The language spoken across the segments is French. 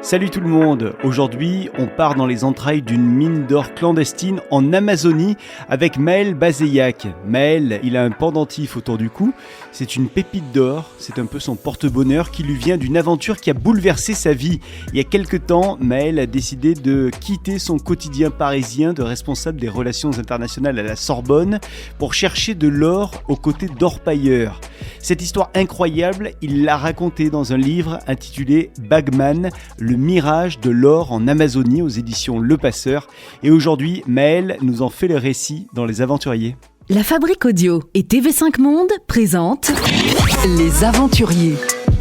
Salut tout le monde, aujourd'hui on part dans les entrailles d'une mine d'or clandestine en Amazonie avec Maël Bazeillac. Maël, il a un pendentif autour du cou, c'est une pépite d'or, c'est un peu son porte-bonheur qui lui vient d'une aventure qui a bouleversé sa vie. Il y a quelques temps, Maël a décidé de quitter son quotidien parisien de responsable des relations internationales à la Sorbonne pour chercher de l'or aux côtés d'orpailleurs. Cette histoire incroyable, il l'a racontée dans un livre intitulé Bagman, le mirage de l'or en Amazonie aux éditions Le Passeur. Et aujourd'hui, Maël nous en fait le récit dans Les Aventuriers. La Fabrique Audio et TV5 Monde présentent Les Aventuriers.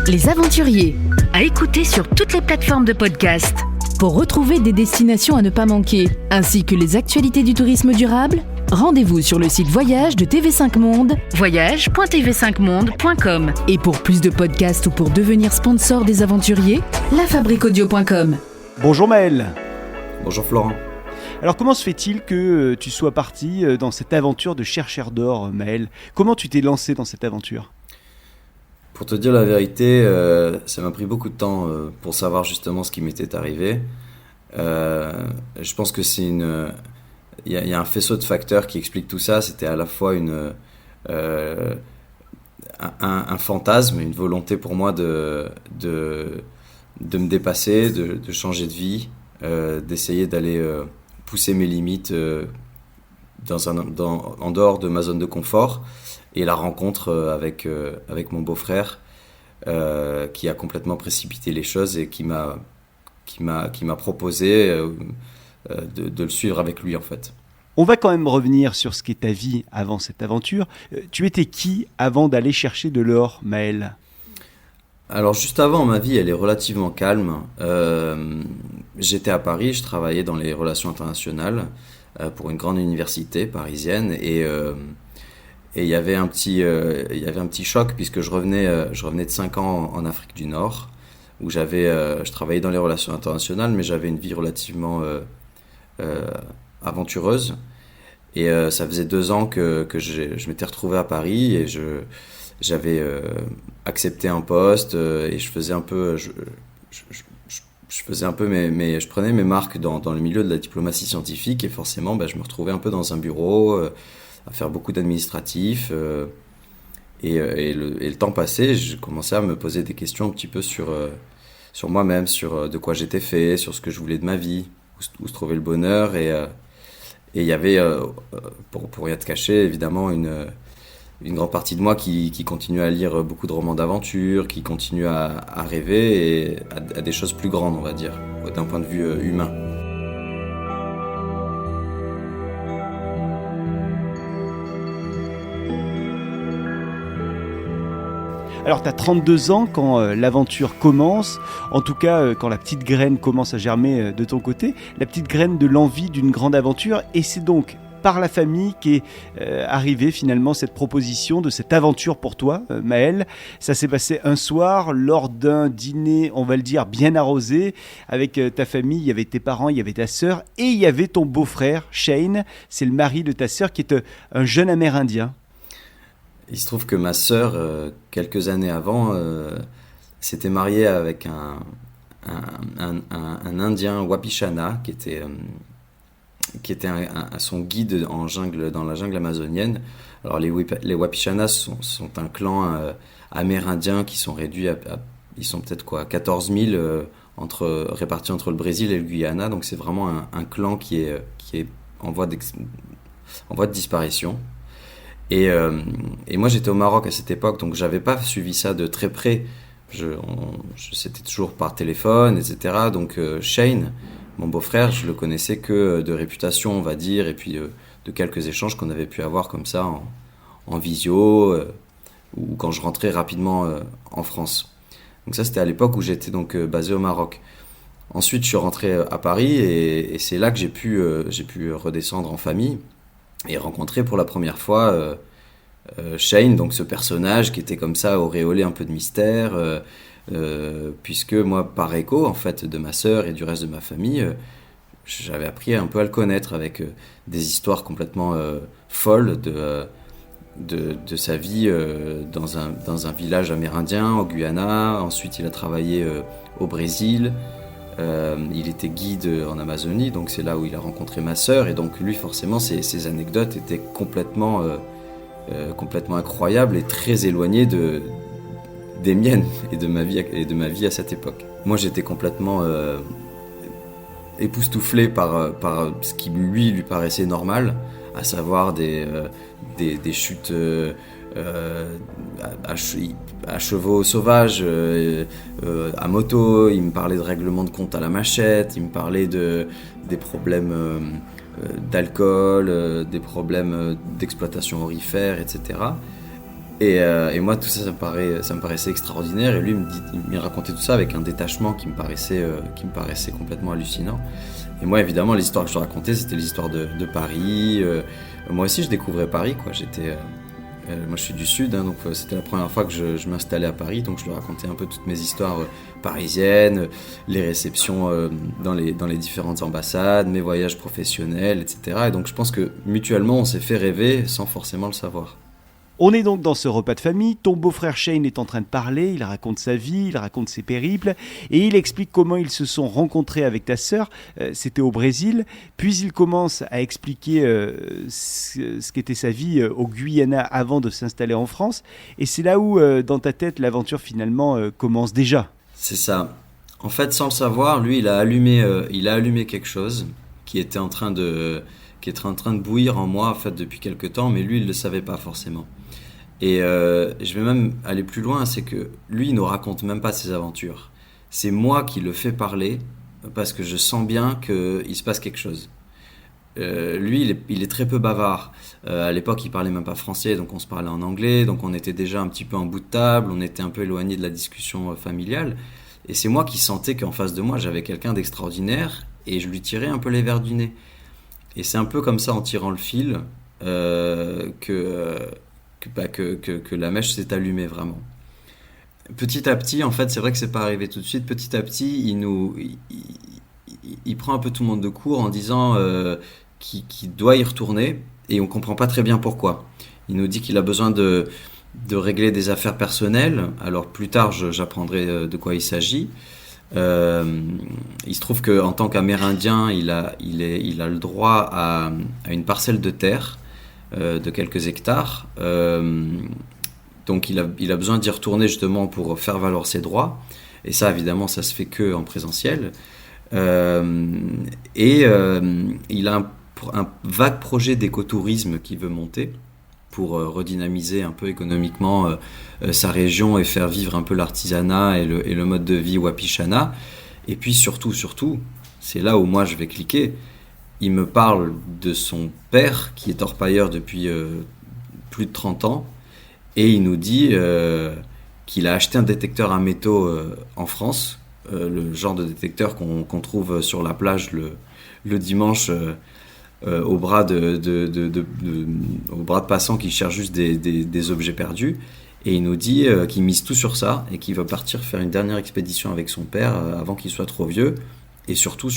Les Aventuriers, à écouter sur toutes les plateformes de podcast. Pour retrouver des destinations à ne pas manquer, ainsi que les actualités du tourisme durable, rendez-vous sur le site Voyage de TV5 Monde, voyage.tv5monde.com. Et pour plus de podcasts ou pour devenir sponsor des Aventuriers, lafabriqueaudio.com. Bonjour Maël. Bonjour Florent. Alors comment se fait-il que tu sois parti dans cette aventure de chercheur d'or, Maël ? Comment tu t'es lancé dans cette aventure ? Pour te dire la vérité, ça m'a pris beaucoup de temps pour savoir justement ce qui m'était arrivé. Je pense que il y a un faisceau de facteurs qui expliquent tout ça. C'était à la fois un fantasme, une volonté pour moi de me dépasser, de changer de vie, d'essayer d'aller pousser mes limites en dehors de ma zone de confort. Et la rencontre avec mon beau-frère qui a complètement précipité les choses et qui m'a proposé de le suivre avec lui en fait. On va quand même revenir sur ce qu'est ta vie avant cette aventure. Tu étais qui avant d'aller chercher de l'or, Maël ? Alors juste avant, ma vie elle est relativement calme. J'étais à Paris, je travaillais dans les relations internationales pour une grande université parisienne et il y avait un petit choc puisque je revenais de 5 ans en Afrique du Nord où je travaillais dans les relations internationales mais j'avais une vie relativement aventureuse et ça faisait 2 ans que je m'étais retrouvé à Paris et j'avais accepté un poste et je faisais un peu je prenais mes marques dans le milieu de la diplomatie scientifique et forcément je me retrouvais un peu dans un bureau à faire beaucoup d'administratifs et le temps passé, je commençais à me poser des questions un petit peu sur moi-même, sur de quoi j'étais fait, sur ce que je voulais de ma vie, où se trouvait le bonheur et il y avait, pour rien te cacher, évidemment une grande partie de moi qui continue à lire beaucoup de romans d'aventure, qui continue à rêver et à des choses plus grandes, on va dire, d'un point de vue humain. Alors tu as 32 ans quand l'aventure commence, en tout cas quand la petite graine commence à germer de ton côté, la petite graine de l'envie d'une grande aventure, et c'est donc par la famille qu'est arrivée finalement cette proposition de cette aventure pour toi, Maël. Ça s'est passé un soir lors d'un dîner, on va le dire, bien arrosé, avec ta famille. Il y avait tes parents, il y avait ta sœur et il y avait ton beau-frère, Shane, c'est le mari de ta sœur qui est un jeune Amérindien. Il se trouve que ma sœur, quelques années avant, s'était mariée avec un Indien Wapishana qui était son guide dans la jungle amazonienne. Alors les Wapishanas sont un clan amérindien qui sont réduits ils sont peut-être 14 000 répartis entre le Brésil et le Guyana. Donc c'est vraiment un clan qui est en voie de disparition. Et moi j'étais au Maroc à cette époque, donc j'avais pas suivi ça de très près. C'était toujours par téléphone, etc. Donc Shane, mon beau-frère, je le connaissais que de réputation, on va dire, et puis de quelques échanges qu'on avait pu avoir comme ça en visio ou quand je rentrais rapidement en France. Donc ça c'était à l'époque où j'étais donc basé au Maroc. Ensuite je suis rentré à Paris et c'est là que j'ai pu redescendre en famille et rencontrer pour la première fois Shane, donc ce personnage qui était comme ça auréolé un peu de mystère, puisque moi par écho en fait de ma sœur et du reste de ma famille, j'avais appris un peu à le connaître avec des histoires complètement folles de sa vie dans un village amérindien au Guyana. Ensuite il a travaillé au Brésil, Il était guide en Amazonie, donc c'est là où il a rencontré ma sœur. Et donc lui, forcément, ses anecdotes étaient complètement incroyables et très éloignées des miennes et de ma vie à cette époque. Moi, j'étais complètement époustouflé par ce qui lui paraissait normal, à savoir des chutes à chevaux sauvages, à moto. Il me parlait de règlement de compte à la machette, il me parlait des problèmes d'alcool, des problèmes d'exploitation aurifère, etc. Et moi, tout ça, ça me paraissait extraordinaire. Et lui, il me racontait tout ça avec un détachement qui me paraissait complètement hallucinant. Et moi, évidemment, l'histoire que je racontais, c'était l'histoire de Paris. Moi aussi, je découvrais Paris, quoi. Moi, je suis du Sud, hein, donc c'était la première fois que je m'installais à Paris. Donc, je lui racontais un peu toutes mes histoires parisiennes, les réceptions dans les différentes ambassades, mes voyages professionnels, etc. Et donc, je pense que mutuellement, on s'est fait rêver sans forcément le savoir. On est donc dans ce repas de famille, ton beau-frère Shane est en train de parler, il raconte sa vie, il raconte ses périples, et il explique comment ils se sont rencontrés avec ta sœur, c'était au Brésil, puis il commence à expliquer ce qu'était sa vie au Guyana avant de s'installer en France, et c'est là où, dans ta tête, l'aventure finalement commence déjà. C'est ça. En fait, sans le savoir, lui, il a allumé quelque chose qui était en train de bouillir en moi, en fait, depuis quelque temps, mais lui, il ne le savait pas forcément. Et je vais même aller plus loin, c'est que lui, il ne raconte même pas ses aventures. C'est moi qui le fais parler, parce que je sens bien qu'il se passe quelque chose. Lui, il est très peu bavard. À l'époque, il parlait même pas français, donc on se parlait en anglais, donc on était déjà un petit peu en bout de table, on était un peu éloigné de la discussion familiale. Et c'est moi qui sentais qu'en face de moi, j'avais quelqu'un d'extraordinaire, et je lui tirais un peu les vers du nez. Et c'est un peu comme ça, en tirant le fil, que la mèche s'est allumée vraiment. Petit à petit, en fait, c'est vrai que c'est pas arrivé tout de suite. Petit à petit, il prend un peu tout le monde de court en disant qu'il doit y retourner, et on comprend pas très bien pourquoi. Il nous dit qu'il a besoin de régler des affaires personnelles. Alors plus tard, j'apprendrai de quoi il s'agit. Il se trouve qu'en tant qu'Amérindien, il a le droit à une parcelle de terre de quelques hectares. Donc il a besoin d'y retourner justement pour faire valoir ses droits. Et ça, évidemment, ça se fait que en présentiel. Il a un vague projet d'écotourisme qu'il veut monter pour redynamiser un peu économiquement sa région et faire vivre un peu l'artisanat et le mode de vie Wapishana. Et puis surtout, c'est là où moi je vais cliquer, il me parle de son père qui est orpailleur depuis plus de 30 ans, et il nous dit qu'il a acheté un détecteur à métaux en France, le genre de détecteur qu'on trouve sur la plage le dimanche au bras de passants qui cherchent juste des objets perdus. Et il nous dit qu'il mise tout sur ça et qu'il va partir faire une dernière expédition avec son père avant qu'il soit trop vieux. Et surtout,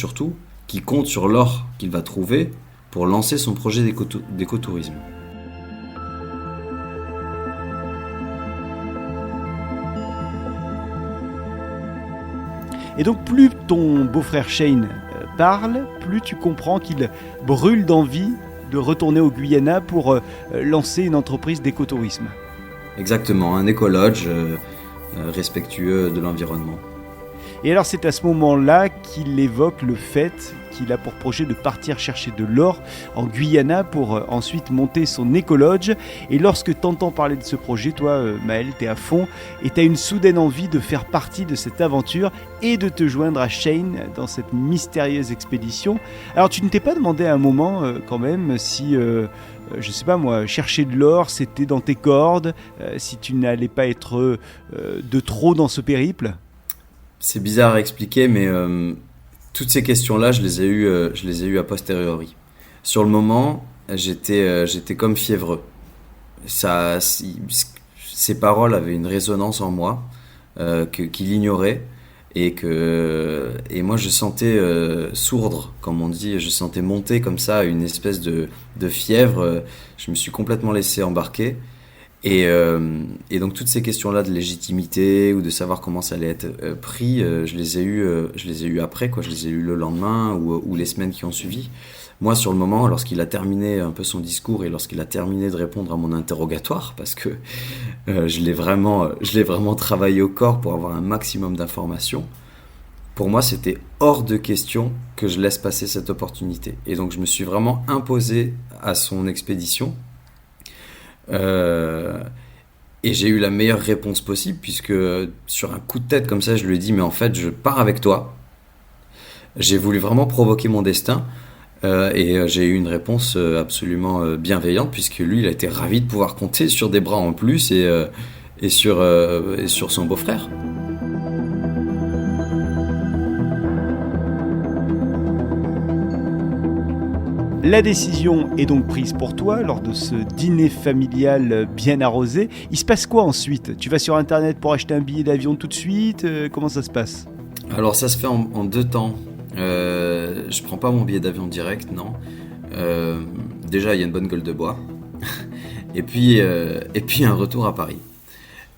qu'il compte sur l'or qu'il va trouver pour lancer son projet d'écotourisme. Et donc plus ton beau-frère Shane parle, plus tu comprends qu'il brûle d'envie de retourner au Guyana pour lancer une entreprise d'écotourisme. Exactement, un écolodge respectueux de l'environnement. Et alors c'est à ce moment-là qu'il évoque le fait qu'il a pour projet de partir chercher de l'or en Guyana pour ensuite monter son écolodge. Et lorsque tu entends parler de ce projet, toi Maël, t'es à fond et t'as une soudaine envie de faire partie de cette aventure et de te joindre à Shane dans cette mystérieuse expédition. Alors tu ne t'es pas demandé à un moment quand même si... je sais pas moi, chercher de l'or, c'était dans tes cordes, si tu n'allais pas être de trop dans ce périple? C'est bizarre à expliquer, mais toutes ces questions-là, je les ai eues a posteriori. Sur le moment, j'étais comme fiévreux. Ces paroles avaient une résonance en moi qu'il ignorait, et moi je sentais sourdre, comme on dit, je sentais monter comme ça une espèce de fièvre. Je me suis complètement laissé embarquer, Et donc toutes ces questions-là de légitimité ou de savoir comment ça allait être pris, je les ai eues après, quoi. Je les ai eues le lendemain ou les semaines qui ont suivi. Moi, sur le moment, lorsqu'il a terminé un peu son discours et lorsqu'il a terminé de répondre à mon interrogatoire, parce que je l'ai vraiment travaillé au corps pour avoir un maximum d'informations, pour moi, c'était hors de question que je laisse passer cette opportunité. Et donc, je me suis vraiment imposé à son expédition. Et j'ai eu la meilleure réponse possible, puisque sur un coup de tête comme ça, je lui ai dit, mais en fait, je pars avec toi. J'ai voulu vraiment provoquer mon destin. Et j'ai eu une réponse absolument bienveillante, puisque lui, il a été ravi de pouvoir compter sur des bras en plus et sur son beau-frère. La décision est donc prise pour toi lors de ce dîner familial bien arrosé. Il se passe quoi ensuite ? Tu vas sur Internet pour acheter un billet d'avion tout de suite ? Comment ça se passe ? Alors ça se fait en 2 temps. Je prends pas mon billet d'avion direct, non. Déjà, il y a une bonne gueule de bois. et puis un retour à Paris.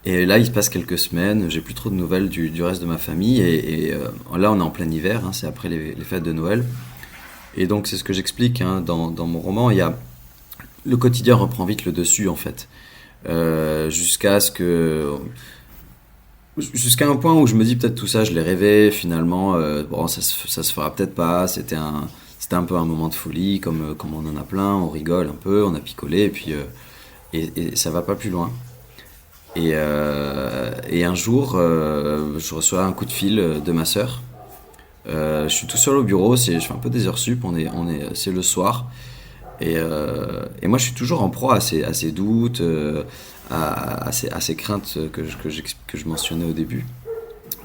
Et là, il se passe quelques semaines, j'ai plus trop de nouvelles du reste de ma famille. Et là, on est en plein hiver, c'est après les fêtes de Noël. Et donc, c'est ce que j'explique dans mon roman. Le quotidien reprend vite le dessus, en fait. Jusqu'à un point où je me dis peut-être tout ça, je l'ai rêvé, finalement, ça se fera peut-être pas. C'était un peu un moment de folie, comme on en a plein, on rigole un peu, on a picolé, et puis et ça va pas plus loin. Et un jour, je reçois un coup de fil de ma sœur. Je suis tout seul au bureau, je fais un peu des heures sup, c'est le soir. Et moi, je suis toujours en proie à ces doutes, à ces craintes que je mentionnais au début,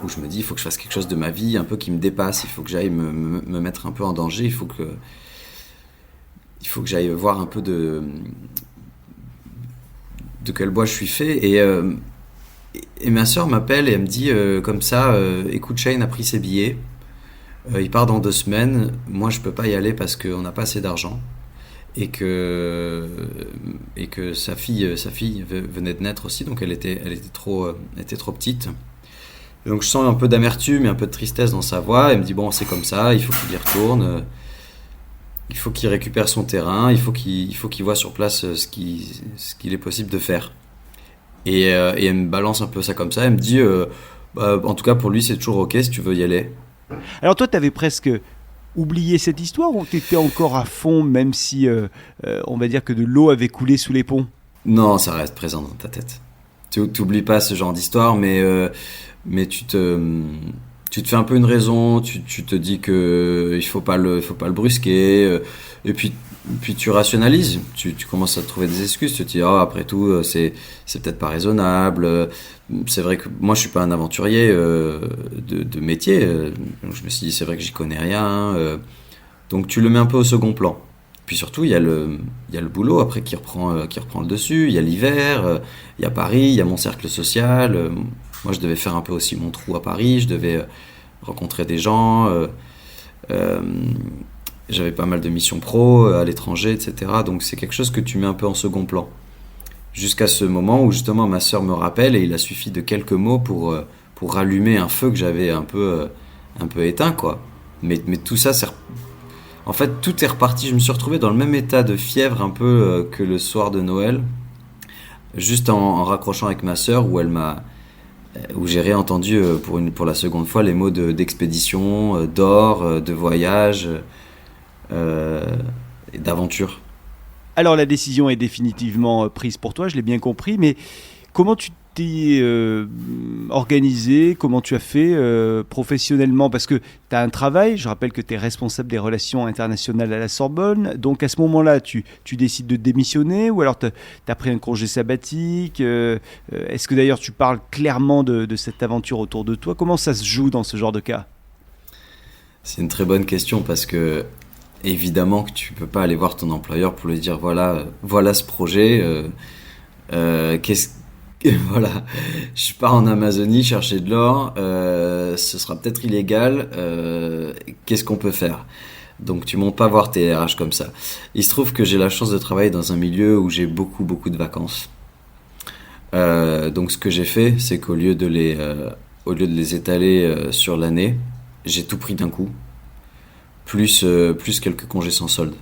où je me dis, il faut que je fasse quelque chose de ma vie, un peu qui me dépasse, il faut que j'aille me mettre un peu en danger, il faut que j'aille voir un peu de quel bois je suis fait. Et ma sœur m'appelle et elle me dit, comme ça, écoute, Shane a pris ses billets, il part dans 2 semaines, moi je peux pas y aller parce qu'on n'a pas assez d'argent. Et que sa fille venait de naître aussi, donc elle était trop petite. Et donc je sens un peu d'amertume et un peu de tristesse dans sa voix. Elle me dit bon, c'est comme ça, il faut qu'il y retourne, il faut qu'il récupère son terrain, il faut qu'il voit sur place ce qu'il est possible de faire. Et elle me balance un peu ça comme ça. Elle me dit en tout cas pour lui c'est toujours ok si tu veux y aller. Alors toi, t'avais presque oublié cette histoire ou t'étais encore à fond, même si on va dire que de l'eau avait coulé sous les ponts ? Non, ça reste présent dans ta tête. Tu n'oublies pas ce genre d'histoire, mais tu te fais un peu une raison, tu te dis que il faut pas le brusquer, et puis tu rationalises, tu commences à trouver des excuses, tu te dis après tout c'est peut-être pas raisonnable. C'est vrai que moi je suis pas un aventurier de métier, donc je me suis dit c'est vrai que j'y connais rien, donc tu le mets un peu au second plan. Puis surtout il y a le boulot après qui reprend le dessus, il y a l'hiver, il y a Paris, il y a mon cercle social. Moi je devais faire un peu aussi mon trou à Paris, je devais rencontrer des gens, j'avais pas mal de missions pro à l'étranger, etc. Donc c'est quelque chose que tu mets un peu en second plan. Jusqu'à ce moment où justement ma sœur me rappelle et il a suffi de quelques mots pour rallumer un feu que j'avais un peu éteint, quoi. Mais tout ça, en fait, tout est reparti. Je me suis retrouvé dans le même état de fièvre un peu que le soir de Noël, juste en raccrochant avec ma sœur où j'ai réentendu pour la seconde fois les mots d'expédition, d'or, de voyage et d'aventure. Alors la décision est définitivement prise pour toi, je l'ai bien compris, mais comment tu t'es organisé, comment tu as fait professionnellement ? Parce que tu as un travail, je rappelle que tu es responsable des relations internationales à la Sorbonne, donc à ce moment-là, tu décides de démissionner ou alors tu as pris un congé sabbatique ? Est-ce que d'ailleurs tu parles clairement de cette aventure autour de toi ? Comment ça se joue dans ce genre de cas ? C'est une très bonne question parce que évidemment que tu peux pas aller voir ton employeur pour lui dire voilà ce projet, voilà, je pars en Amazonie chercher de l'or, ce sera peut-être illégal, qu'est-ce qu'on peut faire ? Donc tu montes pas voir tes RH comme ça. Il se trouve que j'ai la chance de travailler dans un milieu où j'ai beaucoup de vacances. Donc ce que j'ai fait, c'est qu'au lieu de les étaler sur l'année, j'ai tout pris d'un coup, plus quelques congés sans solde,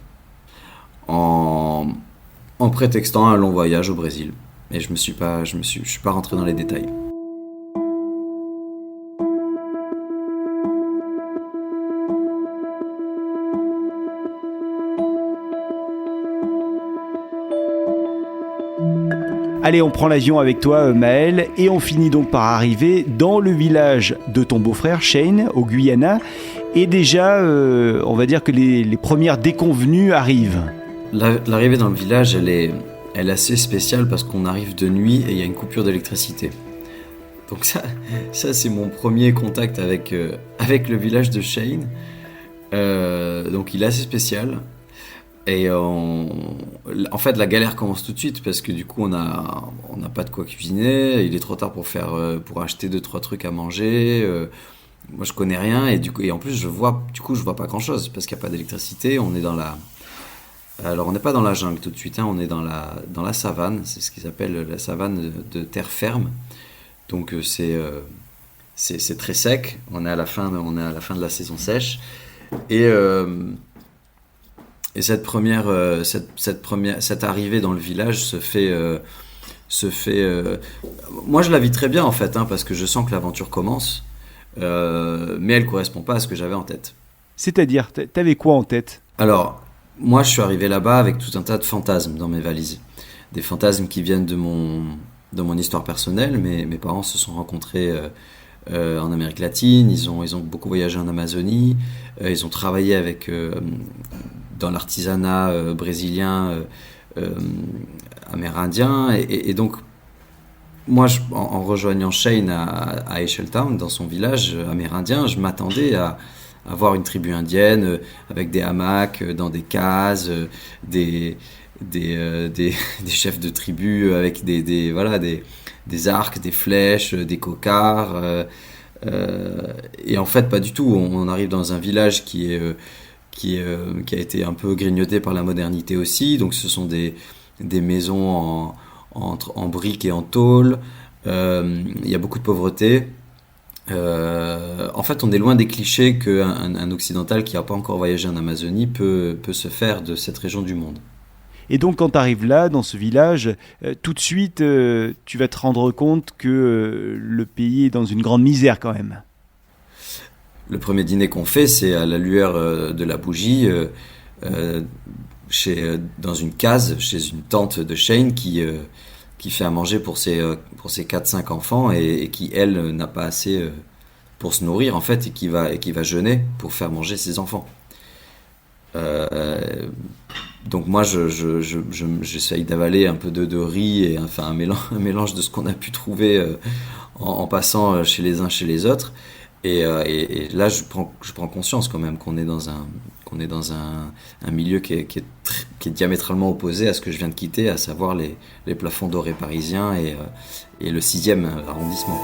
en prétextant un long voyage au Brésil. Et je suis pas rentré dans les détails. Allez, on prend l'avion avec toi, Maël, et on finit donc par arriver dans le village de ton beau-frère, Shane, au Guyana. Et déjà, on va dire que les premières déconvenues arrivent. L'arrivée dans le village, elle est assez spéciale parce qu'on arrive de nuit et il y a une coupure d'électricité. Donc ça c'est mon premier contact avec le village de Shane. Donc il est assez spécial. Et en fait, la galère commence tout de suite parce que du coup, on n'a pas de quoi cuisiner. Il est trop tard pour acheter 2-3 trucs à manger. Moi, je connais rien et en plus, je vois pas grand-chose parce qu'il n'y a pas d'électricité. Alors, on n'est pas dans la jungle tout de suite. On est dans la savane. C'est ce qu'ils appellent la savane de terre ferme. Donc, c'est très sec. On est à la fin de la saison sèche et cette arrivée dans le village se fait. Moi, je la vis très bien en fait, parce que je sens que l'aventure commence, mais elle correspond pas à ce que j'avais en tête. C'est-à-dire, t'avais quoi en tête ? Alors, moi, je suis arrivé là-bas avec tout un tas de fantasmes dans mes valises, des fantasmes qui viennent de mon histoire personnelle. Mes parents se sont rencontrés en Amérique latine. Ils ont beaucoup voyagé en Amazonie. Ils ont travaillé dans l'artisanat brésilien, amérindien, et donc moi, en rejoignant Shane à Echeltown, dans son village amérindien, je m'attendais à voir une tribu indienne avec des hamacs dans des cases, des chefs de tribu avec des arcs, des flèches, des cocards, et en fait pas du tout. On arrive dans un village qui a été un peu grignoté par la modernité aussi. Donc ce sont des maisons en briques et en tôle. Il y a beaucoup de pauvreté. En fait, on est loin des clichés qu'un occidental qui n'a pas encore voyagé en Amazonie peut se faire de cette région du monde. Et donc quand tu arrives là, dans ce village, tout de suite, tu vas te rendre compte que le pays est dans une grande misère quand même. Le premier dîner qu'on fait, c'est à la lueur de la bougie, dans une case, chez une tante de Shane qui fait à manger pour ses 4-5 enfants et qui, elle, n'a pas assez pour se nourrir, en fait, et qui va jeûner pour faire manger ses enfants. Donc moi, j'essaye d'avaler un peu de riz et enfin un mélange de ce qu'on a pu trouver en passant chez les uns, chez les autres. Et là, je prends conscience quand même qu'on est dans un milieu qui est diamétralement opposé à ce que je viens de quitter, à savoir les plafonds dorés parisiens et le 6e arrondissement.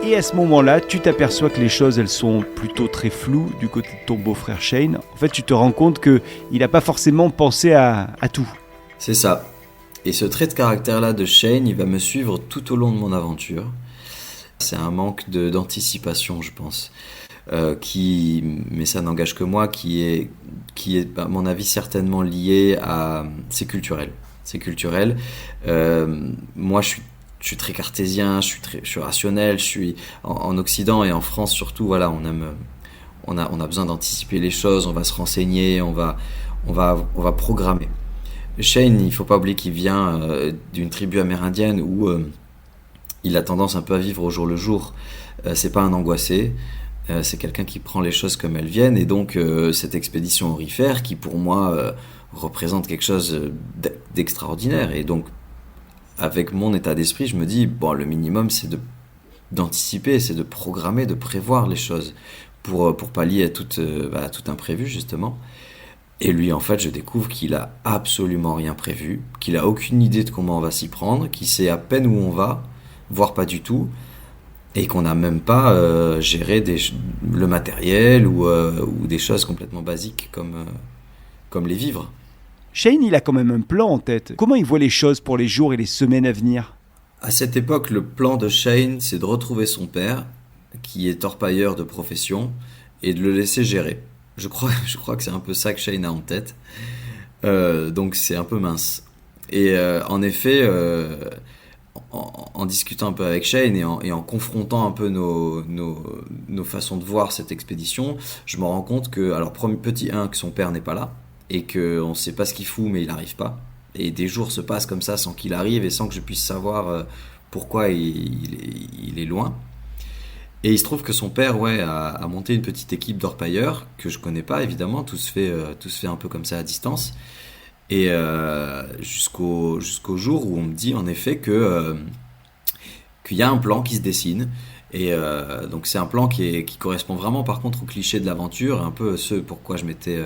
Et à ce moment-là, tu t'aperçois que les choses, elles sont plutôt très floues du côté de ton beau-frère Shane. En fait, tu te rends compte qu'il n'a pas forcément pensé à tout. C'est ça. Et ce trait de caractère-là de Shane, il va me suivre tout au long de mon aventure. C'est un manque d'anticipation, je pense, mais ça n'engage que moi, qui est à mon avis certainement lié à... C'est culturel. Moi, je suis très cartésien, je suis rationnel, je suis en Occident et en France surtout, voilà, on a besoin d'anticiper les choses, on va se renseigner, on va programmer. Shane, il faut pas oublier qu'il vient d'une tribu amérindienne où il a tendance un peu à vivre au jour le jour. C'est pas un angoissé, c'est quelqu'un qui prend les choses comme elles viennent, et donc cette expédition aurifère qui pour moi représente quelque chose d'extraordinaire, et donc avec mon état d'esprit, je me dis, bon, le minimum, c'est d'anticiper, c'est de programmer, de prévoir les choses pour pallier à tout imprévu, justement. Et lui, en fait, je découvre qu'il a absolument rien prévu, qu'il a aucune idée de comment on va s'y prendre, qu'il sait à peine où on va, voire pas du tout, et qu'on n'a même pas géré le matériel ou des choses complètement basiques comme les vivres. Shane, il a quand même un plan en tête. Comment il voit les choses pour les jours et les semaines à venir ? À cette époque, le plan de Shane, c'est de retrouver son père, qui est orpailleur de profession, et de le laisser gérer. Je crois que c'est un peu ça que Shane a en tête. Donc c'est un peu mince. Et en effet, en discutant un peu avec Shane et en confrontant un peu nos façons de voir cette expédition, je me rends compte que, alors petit 1, que son père n'est pas là, et qu'on ne sait pas ce qu'il fout, mais il n'arrive pas. Et des jours se passent comme ça sans qu'il arrive et sans que je puisse savoir pourquoi il est loin. Et il se trouve que son père a monté une petite équipe d'orpailleurs que je connais pas évidemment, tout se fait un peu comme ça à distance. Et jusqu'au jour où on me dit en effet qu'il y a un plan qui se dessine. Et donc c'est un plan qui correspond vraiment par contre au cliché de l'aventure, un peu ce pourquoi je m'étais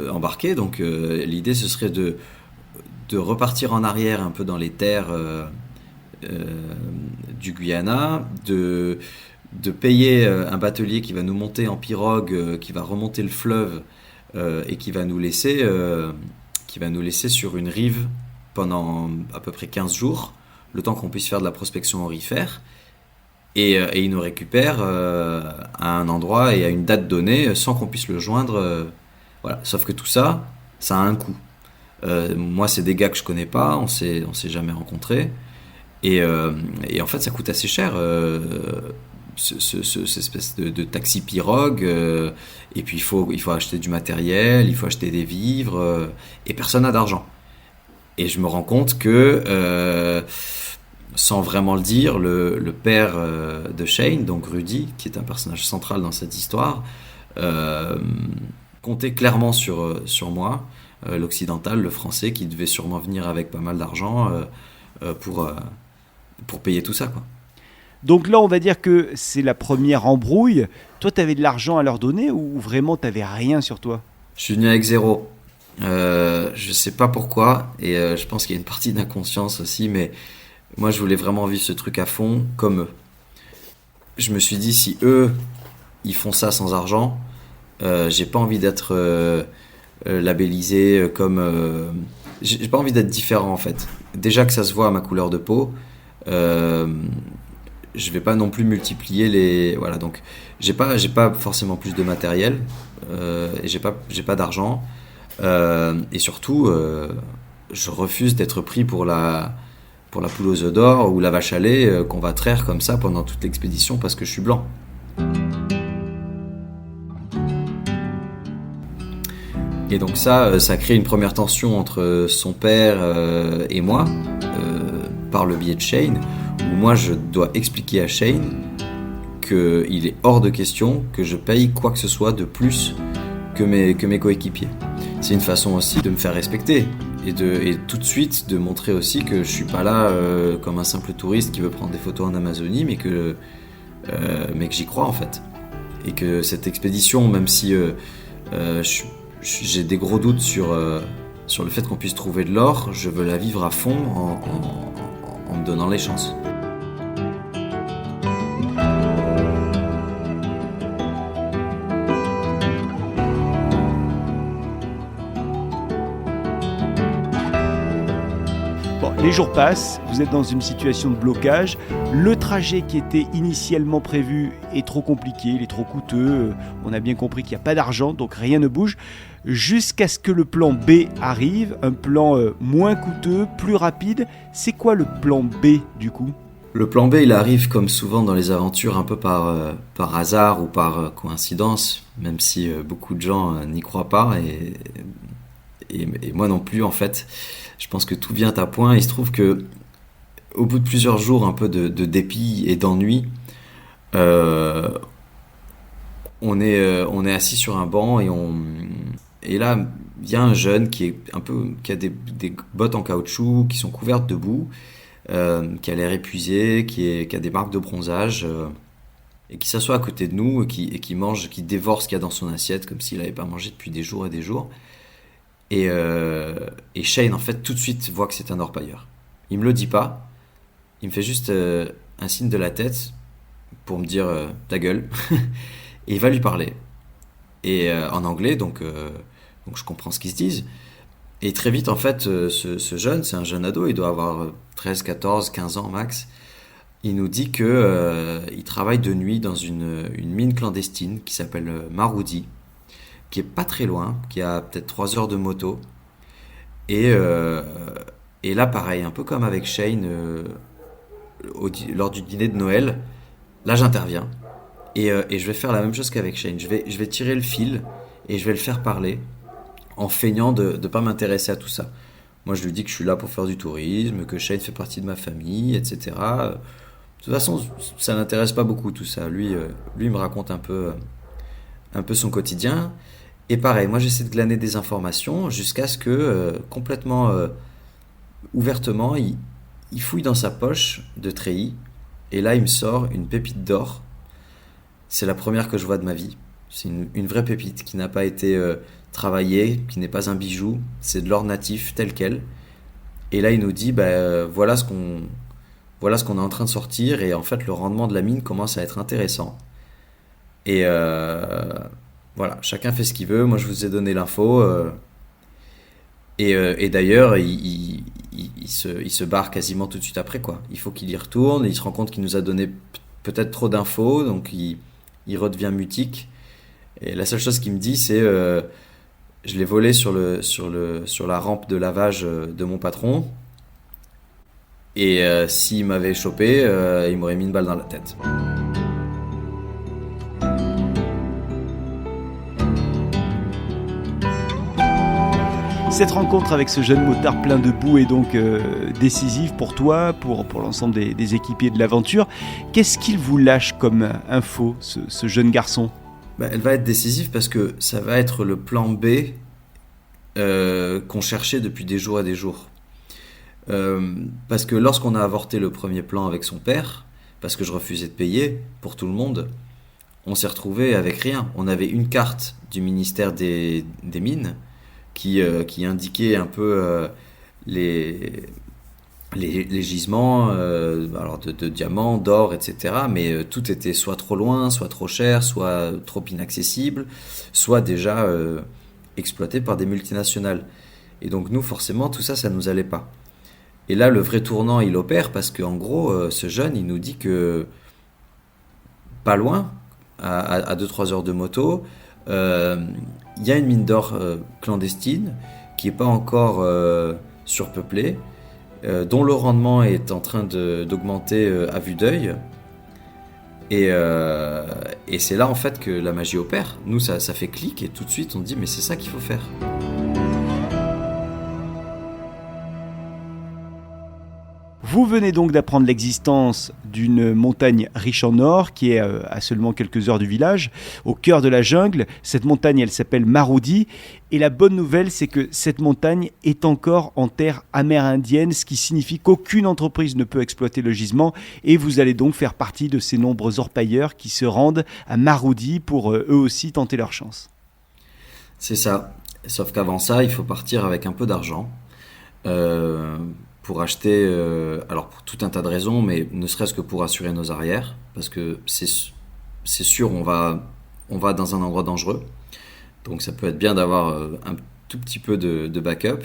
embarqué. Donc l'idée ce serait de repartir en arrière un peu dans les terres du Guyana, de payer un batelier qui va nous monter en pirogue, qui va remonter le fleuve et qui va nous laisser sur une rive pendant à peu près 15 jours, le temps qu'on puisse faire de la prospection aurifère. Et il nous récupère à un endroit et à une date donnée sans qu'on puisse le joindre. Voilà. Sauf que tout ça, ça a un coût. Moi, c'est des gars que je connais pas, on s'est jamais rencontrés. Et en fait, ça coûte assez cher, cette espèce de taxi pirogue. Et puis, il faut acheter du matériel, il faut acheter des vivres, et personne n'a d'argent. Et je me rends compte que, sans vraiment le dire, le père de Shane, donc Rudy, qui est un personnage central dans cette histoire, comptait clairement sur moi, l'occidental, le français, qui devait sûrement venir avec pas mal d'argent pour payer tout ça, quoi. Donc là, on va dire que c'est la première embrouille. Toi, tu avais de l'argent à leur donner ou vraiment tu n'avais rien sur toi ? Je suis venu avec 0. Je sais pas pourquoi, et je pense qu'il y a une partie d'inconscience aussi, mais moi, je voulais vraiment vivre ce truc à fond, comme eux. Je me suis dit, si eux, ils font ça sans argent, j'ai pas envie d'être labellisé comme... j'ai pas envie d'être différent, en fait. Déjà que ça se voit à ma couleur de peau, je vais pas non plus multiplier les... Voilà, donc j'ai pas forcément plus de matériel, et j'ai pas d'argent, et surtout, je refuse d'être pris pour la poule aux œufs d'or ou la vache à lait qu'on va traire comme ça pendant toute l'expédition parce que je suis blanc. Et donc ça crée une première tension entre son père et moi, par le biais de Shane, où moi je dois expliquer à Shane qu'il est hors de question que je paye quoi que ce soit de plus que mes coéquipiers. C'est une façon aussi de me faire respecter et tout de suite de montrer aussi que je suis pas là comme un simple touriste qui veut prendre des photos en Amazonie, mais que j'y crois en fait. Et que cette expédition, même si j'ai des gros doutes sur le fait qu'on puisse trouver de l'or, je veux la vivre à fond en me donnant les chances. Les jours passent, vous êtes dans une situation de blocage, le trajet qui était initialement prévu est trop compliqué, il est trop coûteux, on a bien compris qu'il n'y a pas d'argent, donc rien ne bouge, jusqu'à ce que le plan B arrive, un plan moins coûteux, plus rapide. C'est quoi le plan B du coup ? Le plan B, il arrive comme souvent dans les aventures, un peu par hasard ou par coïncidence, même si beaucoup de gens n'y croient pas, et moi non plus en fait. Je pense que tout vient à point. Il se trouve que au bout de plusieurs jours un peu de dépit et d'ennui, on est assis sur un banc et là il y a un jeune qui a des bottes en caoutchouc qui sont couvertes de boue, qui a l'air épuisé, qui a des marques de bronzage, et qui s'assoit à côté de nous et qui mange, qui dévore ce qu'il y a dans son assiette comme s'il n'avait pas mangé depuis des jours et des jours. Et Shane, en fait, tout de suite voit que c'est un orpailleur. Il me le dit pas, il me fait juste un signe de la tête pour me dire ta gueule, et il va lui parler. Et en anglais, donc je comprends ce qu'ils se disent. Et très vite, en fait, ce jeune, c'est un jeune ado, il doit avoir 13, 14, 15 ans max. Il nous dit que il travaille de nuit dans une mine clandestine qui s'appelle Maroudi, qui est pas très loin, qui a peut-être 3 heures de moto. Et là, pareil, un peu comme avec Shane lors du dîner de Noël, là j'interviens. Et je vais faire la même chose qu'avec Shane. Je vais tirer le fil et je vais le faire parler en feignant de ne pas m'intéresser à tout ça. Moi, je lui dis que je suis là pour faire du tourisme, que Shane fait partie de ma famille, etc. De toute façon, ça l'intéresse pas beaucoup tout ça. Lui, il me raconte un peu son quotidien. Et pareil, moi j'essaie de glaner des informations jusqu'à ce que, complètement ouvertement, il fouille dans sa poche de treillis. Et là, il me sort une pépite d'or. C'est la première que je vois de ma vie. C'est une vraie pépite qui n'a pas été travaillée, qui n'est pas un bijou. C'est de l'or natif tel quel. Et là, il nous dit, voilà ce qu'on est en train de sortir. Et en fait, le rendement de la mine commence à être intéressant. Et voilà, chacun fait ce qu'il veut. Moi, je vous ai donné l'info. Et d'ailleurs, il se barre quasiment tout de suite après, quoi. Il faut qu'il y retourne. Il se rend compte qu'il nous a donné peut-être trop d'infos. Donc, il redevient mutique. Et la seule chose qu'il me dit, c'est je l'ai volé sur la rampe de lavage de mon patron. Et s'il m'avait chopé, il m'aurait mis une balle dans la tête. Cette rencontre avec ce jeune motard plein de boue est donc décisive pour toi, pour l'ensemble des équipiers de l'aventure. Qu'est-ce qu'il vous lâche comme info, ce jeune garçon ? Elle va être décisive parce que ça va être le plan B qu'on cherchait depuis des jours et des jours. Parce que lorsqu'on a avorté le premier plan avec son père, parce que je refusais de payer pour tout le monde, on s'est retrouvé avec rien. On avait une carte du ministère des Mines qui indiquait un peu les gisements alors de diamants, d'or, etc. Mais tout était soit trop loin, soit trop cher, soit trop inaccessible, soit déjà exploité par des multinationales. Et donc nous, forcément, tout ça, ça nous allait pas. Et là, le vrai tournant, il opère parce qu'en gros, ce jeune, il nous dit que pas loin, à 2-3 heures de moto, il y a une mine d'or clandestine qui n'est pas encore surpeuplée, dont le rendement est en train d'augmenter à vue d'œil. Et c'est là en fait que la magie opère. Nous, ça fait clic et tout de suite on dit mais c'est ça qu'il faut faire. Vous venez donc d'apprendre l'existence d'une montagne riche en or qui est à seulement quelques heures du village, au cœur de la jungle. Cette montagne, elle s'appelle Maroudi. Et la bonne nouvelle, c'est que cette montagne est encore en terre amérindienne, ce qui signifie qu'aucune entreprise ne peut exploiter le gisement. Et vous allez donc faire partie de ces nombreux orpailleurs qui se rendent à Maroudi pour eux aussi tenter leur chance. C'est ça. Sauf qu'avant ça, il faut partir avec un peu d'argent. Pour acheter, alors pour tout un tas de raisons, mais ne serait-ce que pour assurer nos arrières, parce que c'est sûr, on va dans un endroit dangereux, donc ça peut être bien d'avoir un tout petit peu de backup.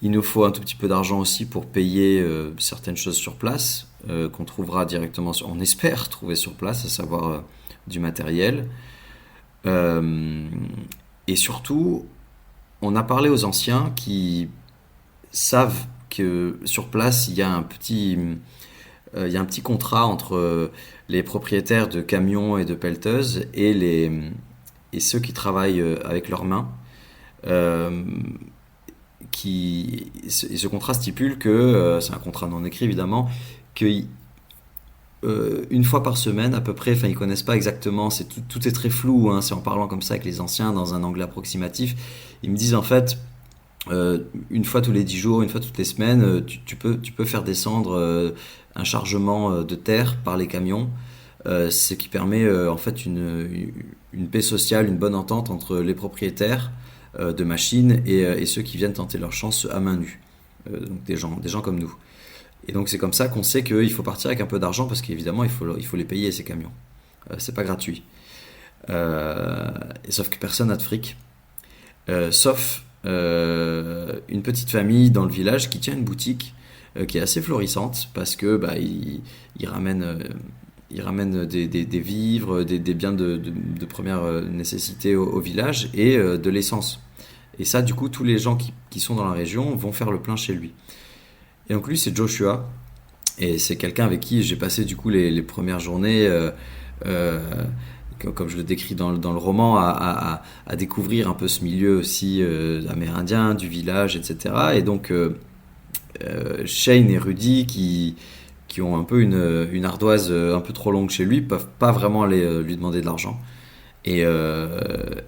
Il nous faut un tout petit peu d'argent aussi pour payer certaines choses sur place, qu'on trouvera directement, on espère trouver sur place, à savoir du matériel. Et surtout, on a parlé aux anciens qui savent que sur place, il y a un petit contrat entre les propriétaires de camions et de pelleteuses et ceux qui travaillent avec leurs mains. Ce contrat stipule que, c'est un contrat non écrit évidemment, que une fois par semaine à peu près, enfin ils connaissent pas exactement, tout est très flou, hein, c'est en parlant comme ça avec les anciens dans un angle approximatif, ils me disent en fait une fois tous les 10 jours, une fois toutes les semaines, tu peux faire descendre un chargement de terre par les camions ce qui permet en fait une paix sociale, une bonne entente entre les propriétaires de machines et ceux qui viennent tenter leur chance à main nue. Donc des gens comme nous. Et donc c'est comme ça qu'on sait qu'il faut partir avec un peu d'argent parce qu'évidemment il faut les payer ces camions. C'est pas gratuit. Et sauf que personne n'a de fric. Sauf une petite famille dans le village qui tient une boutique qui est assez florissante parce que ils ramènent des vivres, des biens de première nécessité au village et de l'essence. Et ça, du coup, tous les gens qui sont dans la région vont faire le plein chez lui. Et donc lui, c'est Joshua, et c'est quelqu'un avec qui j'ai passé du coup les premières journées, comme je le décris dans le roman, à découvrir un peu ce milieu aussi amérindien, du village, etc. Et donc Shane et Rudy, qui ont un peu une ardoise un peu trop longue chez lui, peuvent pas vraiment aller lui demander de l'argent. Et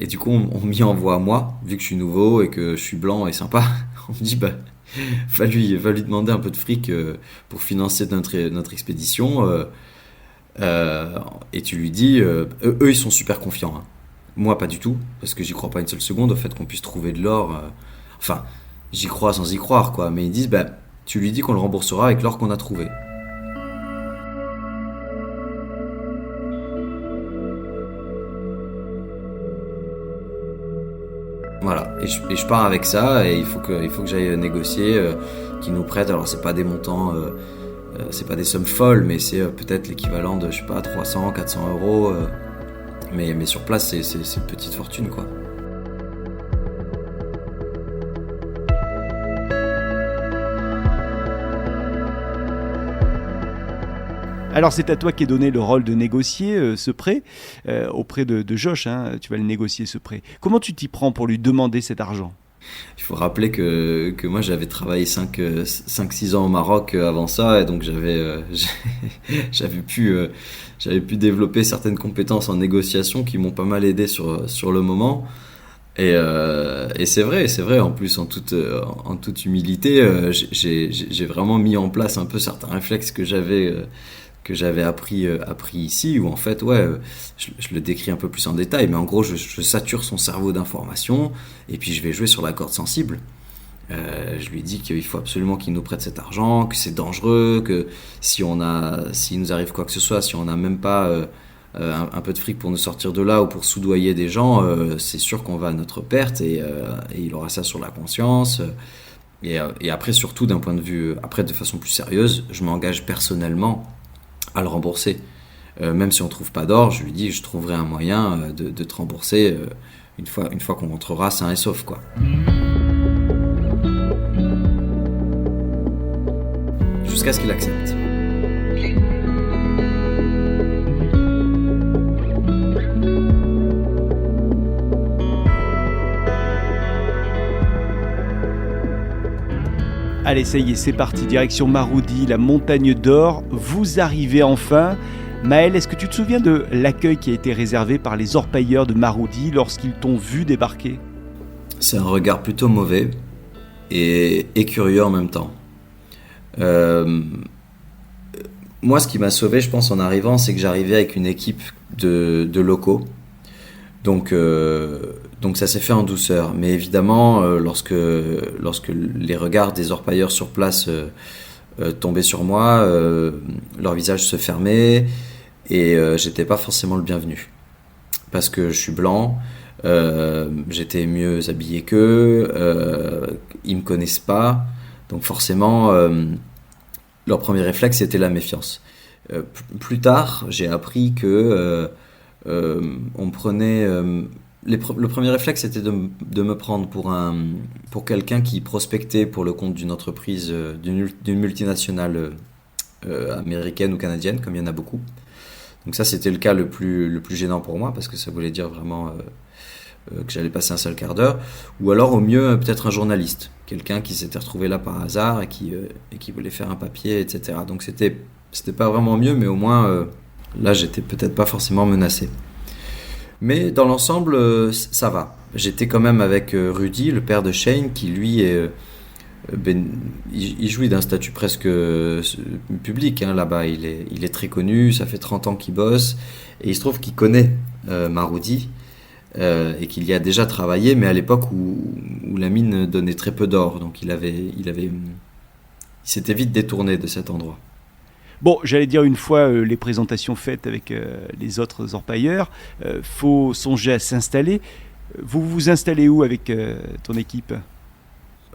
du coup, on m'y envoie à moi, vu que je suis nouveau et que je suis blanc et sympa. On me dit, va lui demander un peu de fric pour financer notre expédition. Et tu lui dis, eux ils sont super confiants. Hein. Moi, pas du tout, parce que j'y crois pas une seule seconde au fait qu'on puisse trouver de l'or. Enfin, j'y crois sans y croire, quoi. Mais ils disent, tu lui dis qu'on le remboursera avec l'or qu'on a trouvé. Voilà, et je pars avec ça, et il faut que j'aille négocier qu'ils nous prêtent. Alors c'est pas des montants, c'est pas des sommes folles, mais c'est peut-être l'équivalent de, je sais pas, 300, 400 euros. Mais sur place, c'est une petite fortune, quoi. Alors c'est à toi qu'est donné le rôle de négocier ce prêt auprès de Josh, hein, tu vas le négocier ce prêt. Comment tu t'y prends pour lui demander cet argent ? Il faut rappeler que moi j'avais travaillé 5-6 ans au Maroc avant ça, et donc j'avais pu développer certaines compétences en négociation qui m'ont pas mal aidé sur le moment. Et c'est vrai, en plus en toute humilité, j'ai vraiment mis en place un peu certains réflexes que j'avais appris ici, où en fait, je le décris un peu plus en détail, mais en gros, je sature son cerveau d'informations, et puis je vais jouer sur la corde sensible. Je lui dis qu'il faut absolument qu'il nous prête cet argent, que c'est dangereux, que s'il nous arrive quoi que ce soit, si on n'a même pas un peu de fric pour nous sortir de là ou pour soudoyer des gens, c'est sûr qu'on va à notre perte, et il aura ça sur la conscience. Et après, surtout d'un point de vue, après de façon plus sérieuse, je m'engage personnellement à le rembourser. Même si on ne trouve pas d'or, je lui dis je trouverai un moyen de te rembourser une fois qu'on rentrera sain et sauf, quoi. Jusqu'à ce qu'il accepte. Allez, ça y est, c'est parti, direction Maroudi, la montagne d'or. Vous arrivez enfin. Maël, est-ce que tu te souviens de l'accueil qui a été réservé par les orpailleurs de Maroudi lorsqu'ils t'ont vu débarquer ? C'est un regard plutôt mauvais et curieux en même temps. Moi, ce qui m'a sauvé, je pense, en arrivant, c'est que j'arrivais avec une équipe de locaux. Donc ça s'est fait en douceur. Mais évidemment, lorsque les regards des orpailleurs sur place tombaient sur moi, leur visage se fermait, et j'étais pas forcément le bienvenu. Parce que je suis blanc, j'étais mieux habillé qu'eux, ils me connaissent pas, donc forcément, leur premier réflexe c'était la méfiance. Plus tard, j'ai appris que on prenait le premier réflexe était de me prendre pour quelqu'un qui prospectait pour le compte d'une entreprise, d'une multinationale américaine ou canadienne, comme il y en a beaucoup. Donc ça, c'était le cas le plus gênant pour moi, parce que ça voulait dire vraiment que j'allais passer un sale quart d'heure. Ou alors, au mieux, peut-être un journaliste, quelqu'un qui s'était retrouvé là par hasard et qui voulait faire un papier, etc. Donc c'était pas vraiment mieux, mais au moins là, j'étais peut-être pas forcément menacé. Mais dans l'ensemble, ça va. J'étais quand même avec Rudy, le père de Shane, qui lui il jouit d'un statut presque public là-bas. Il est très connu, ça fait 30 ans qu'il bosse, et il se trouve qu'il connaît Maroudi, et qu'il y a déjà travaillé, mais à l'époque où la mine donnait très peu d'or, donc il s'était vite détourné de cet endroit. Bon, j'allais dire, une fois les présentations faites avec les autres orpailleurs, faut songer à s'installer. Vous vous installez où avec ton équipe ?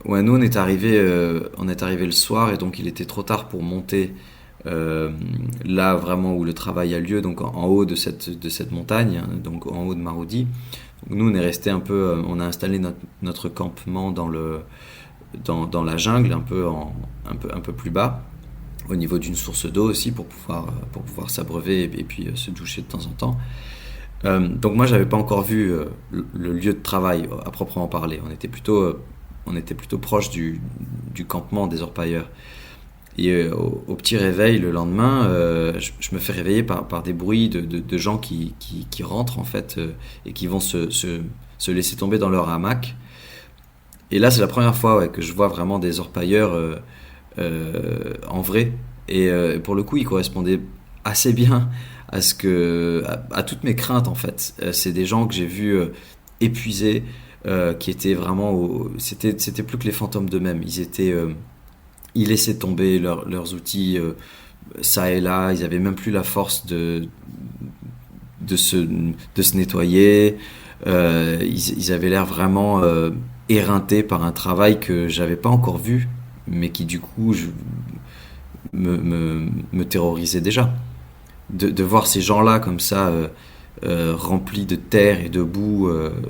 Ouais, nous on est arrivé le soir, et donc il était trop tard pour monter là vraiment où le travail a lieu, donc en haut de cette montagne, donc en haut de Maroudi. Donc nous on est resté un peu, on a installé notre campement dans la jungle, un peu plus bas, au niveau d'une source d'eau aussi, pour pouvoir s'abreuver et puis se doucher de temps en temps. Donc moi j'avais pas encore vu le lieu de travail à proprement parler. On était plutôt proche du campement des orpailleurs. Et au petit réveil le lendemain, je me fais réveiller par des bruits de gens qui rentrent en fait, et qui vont se laisser tomber dans leur hamac. Et là c'est la première fois que je vois vraiment des orpailleurs en vrai. Et pour le coup ils correspondaient assez bien à toutes mes craintes en fait. C'est des gens que j'ai vus épuisés, qui étaient vraiment c'était plus que les fantômes d'eux-mêmes. Ils laissaient tomber leurs outils ça et là. Ils avaient même plus la force de se nettoyer. Ils avaient l'air vraiment éreintés par un travail que j'avais pas encore vu, mais qui du coup me terrorisait déjà. De voir ces gens-là comme ça, remplis de terre et de boue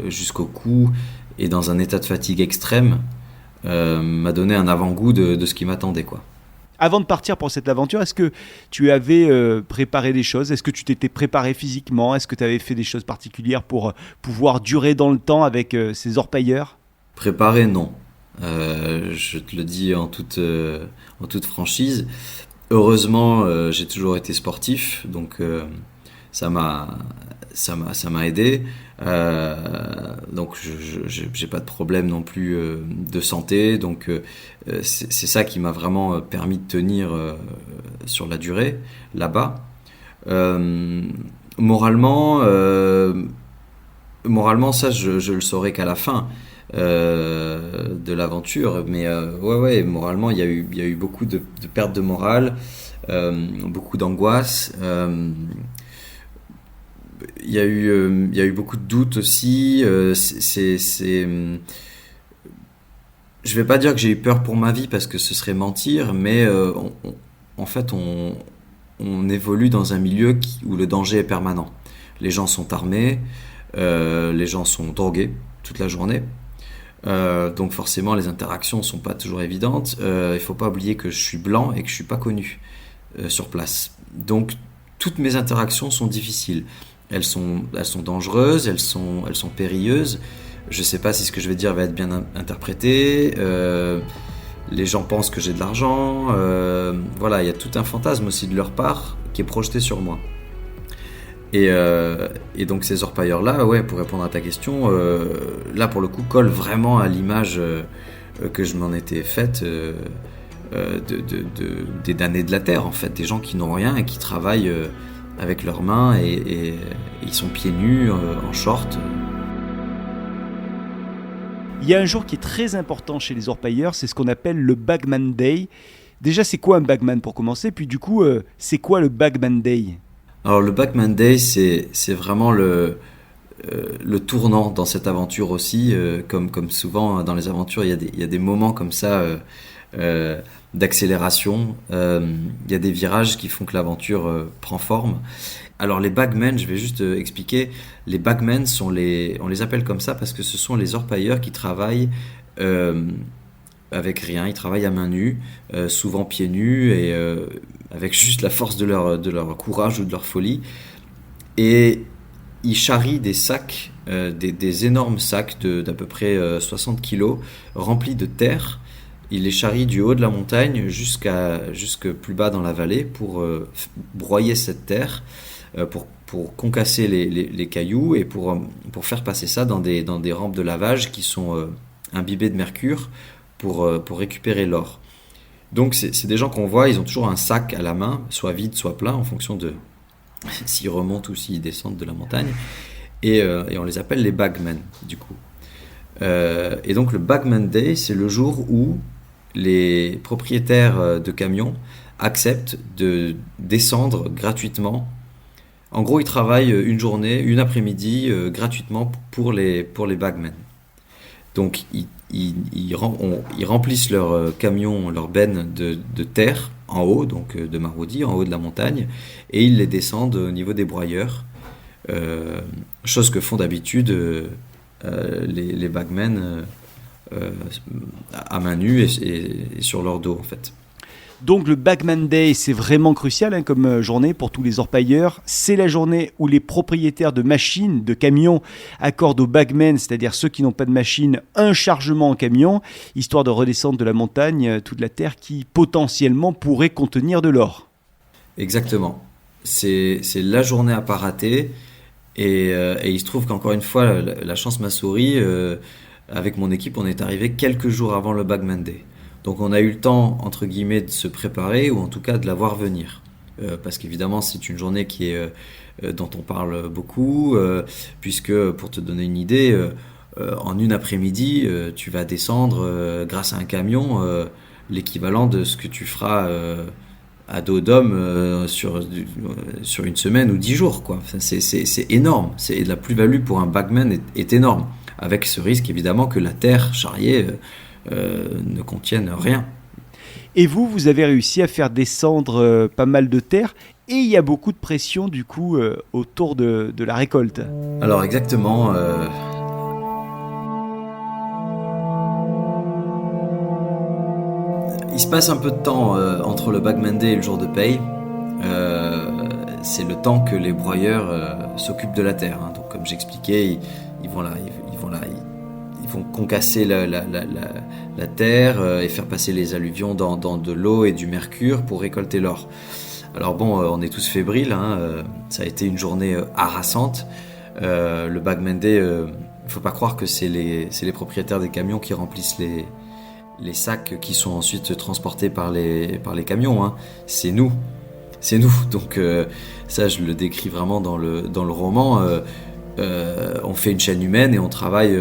jusqu'au cou, et dans un état de fatigue extrême, m'a donné un avant-goût de ce qui m'attendait, quoi. Avant de partir pour cette aventure, est-ce que tu avais préparé des choses ? Est-ce que tu t'étais préparé physiquement ? Est-ce que tu avais fait des choses particulières pour pouvoir durer dans le temps avec ces orpailleurs ? Préparé, non. Je te le dis en toute franchise. Heureusement, j'ai toujours été sportif, donc ça m'a aidé. Donc j'ai pas de problème non plus de santé, donc c'est ça qui m'a vraiment permis de tenir sur la durée là-bas. Moralement, ça je le saurai qu'à la fin de l'aventure, mais ouais, moralement il y a eu beaucoup de perte de morale, beaucoup d'angoisse. Il y a eu beaucoup de doutes aussi. Je vais pas dire que j'ai eu peur pour ma vie parce que ce serait mentir, mais en fait on évolue dans un milieu où le danger est permanent. Les gens sont armés, les gens sont drogués toute la journée. Donc forcément les interactions sont pas toujours évidentes. Il faut pas oublier que je suis blanc et que je suis pas connu sur place. Donc toutes mes interactions sont difficiles. Elles sont dangereuses, elles sont périlleuses. Je sais pas si ce que je vais dire va être bien interprété. Les gens pensent que j'ai de l'argent. Voilà, il y a tout un fantasme aussi de leur part qui est projeté sur moi. Et donc ces orpailleurs-là, ouais, pour répondre à ta question, là pour le coup collent vraiment à l'image que je m'en étais faite des damnés de la terre, en fait, des gens qui n'ont rien et qui travaillent avec leurs mains, et ils sont pieds nus, en short. Il y a un jour qui est très important chez les orpailleurs, c'est ce qu'on appelle le Bagman Day. Déjà, c'est quoi un Bagman pour commencer ? Puis du coup, c'est quoi le Bagman Day ? Alors le Bagman Day, c'est vraiment le tournant dans cette aventure aussi. Comme souvent dans les aventures, il y a des moments comme ça d'accélération. Il y a des virages qui font que l'aventure prend forme. Alors les bagmen, je vais juste expliquer. Les bagmen on les appelle comme ça parce que ce sont les orpailleurs qui travaillent avec rien. Ils travaillent à main nue, souvent pieds nus, et avec juste la force de leur courage ou de leur folie. Et ils charrient des sacs, des énormes sacs d'à peu près 60 kilos, remplis de terre. Ils les charrient du haut de la montagne jusque plus bas dans la vallée pour broyer cette terre, pour concasser les cailloux, et pour faire passer ça dans des rampes de lavage qui sont imbibées de mercure, pour récupérer l'or. Donc c'est des gens qu'on voit, ils ont toujours un sac à la main, soit vide, soit plein, en fonction de s'ils remontent ou s'ils descendent de la montagne. Et on les appelle les bagmen, du coup. Et donc le Bagman Day, c'est le jour où les propriétaires de camions acceptent de descendre gratuitement. En gros, ils travaillent une journée, une après-midi gratuitement pour les bagmen. Donc ils remplissent leurs camions, leurs bennes de terre en haut, donc de Marodi, en haut de la montagne, et ils les descendent au niveau des broyeurs. Chose que font d'habitude les bagmen à main nue et sur leur dos en fait. Donc le Bagman Day, c'est vraiment crucial comme journée pour tous les orpailleurs. C'est la journée où les propriétaires de machines, de camions, accordent aux bagmen, c'est-à-dire ceux qui n'ont pas de machine, un chargement en camion, histoire de redescendre de la montagne toute la terre qui potentiellement pourrait contenir de l'or. Exactement. C'est la journée à pas rater. Et il se trouve qu'encore une fois, la chance m'a souri. Avec mon équipe, on est arrivé quelques jours avant le Bagman Day. Donc on a eu le temps, entre guillemets, de se préparer, ou en tout cas de la voir venir. Parce qu'évidemment, c'est une journée dont on parle beaucoup, puisque, pour te donner une idée, en une après-midi, tu vas descendre, grâce à un camion, l'équivalent de ce que tu feras à dos d'homme sur une semaine ou 10 jours, quoi. Enfin, c'est énorme. La plus-value pour un bagman est énorme, avec ce risque évidemment que la terre charriée ne contienne rien. Et vous avez réussi à faire descendre pas mal de terre, et il y a beaucoup de pression du coup autour de la récolte. Alors exactement. Il se passe un peu de temps entre le Bagman Day et le jour de paye. C'est le temps que les broyeurs s'occupent de la terre. Hein. Donc, comme j'expliquais, ils vont concasser la terre et faire passer les alluvions dans de l'eau et du mercure pour récolter l'or. Alors bon, on est tous fébriles. Hein. Ça a été une journée harassante. Le Bagman Day, il faut pas croire que c'est les propriétaires des camions qui remplissent les sacs qui sont ensuite transportés par les camions, hein. C'est nous. Donc ça, je le décris vraiment dans le roman. On fait une chaîne humaine et on travaille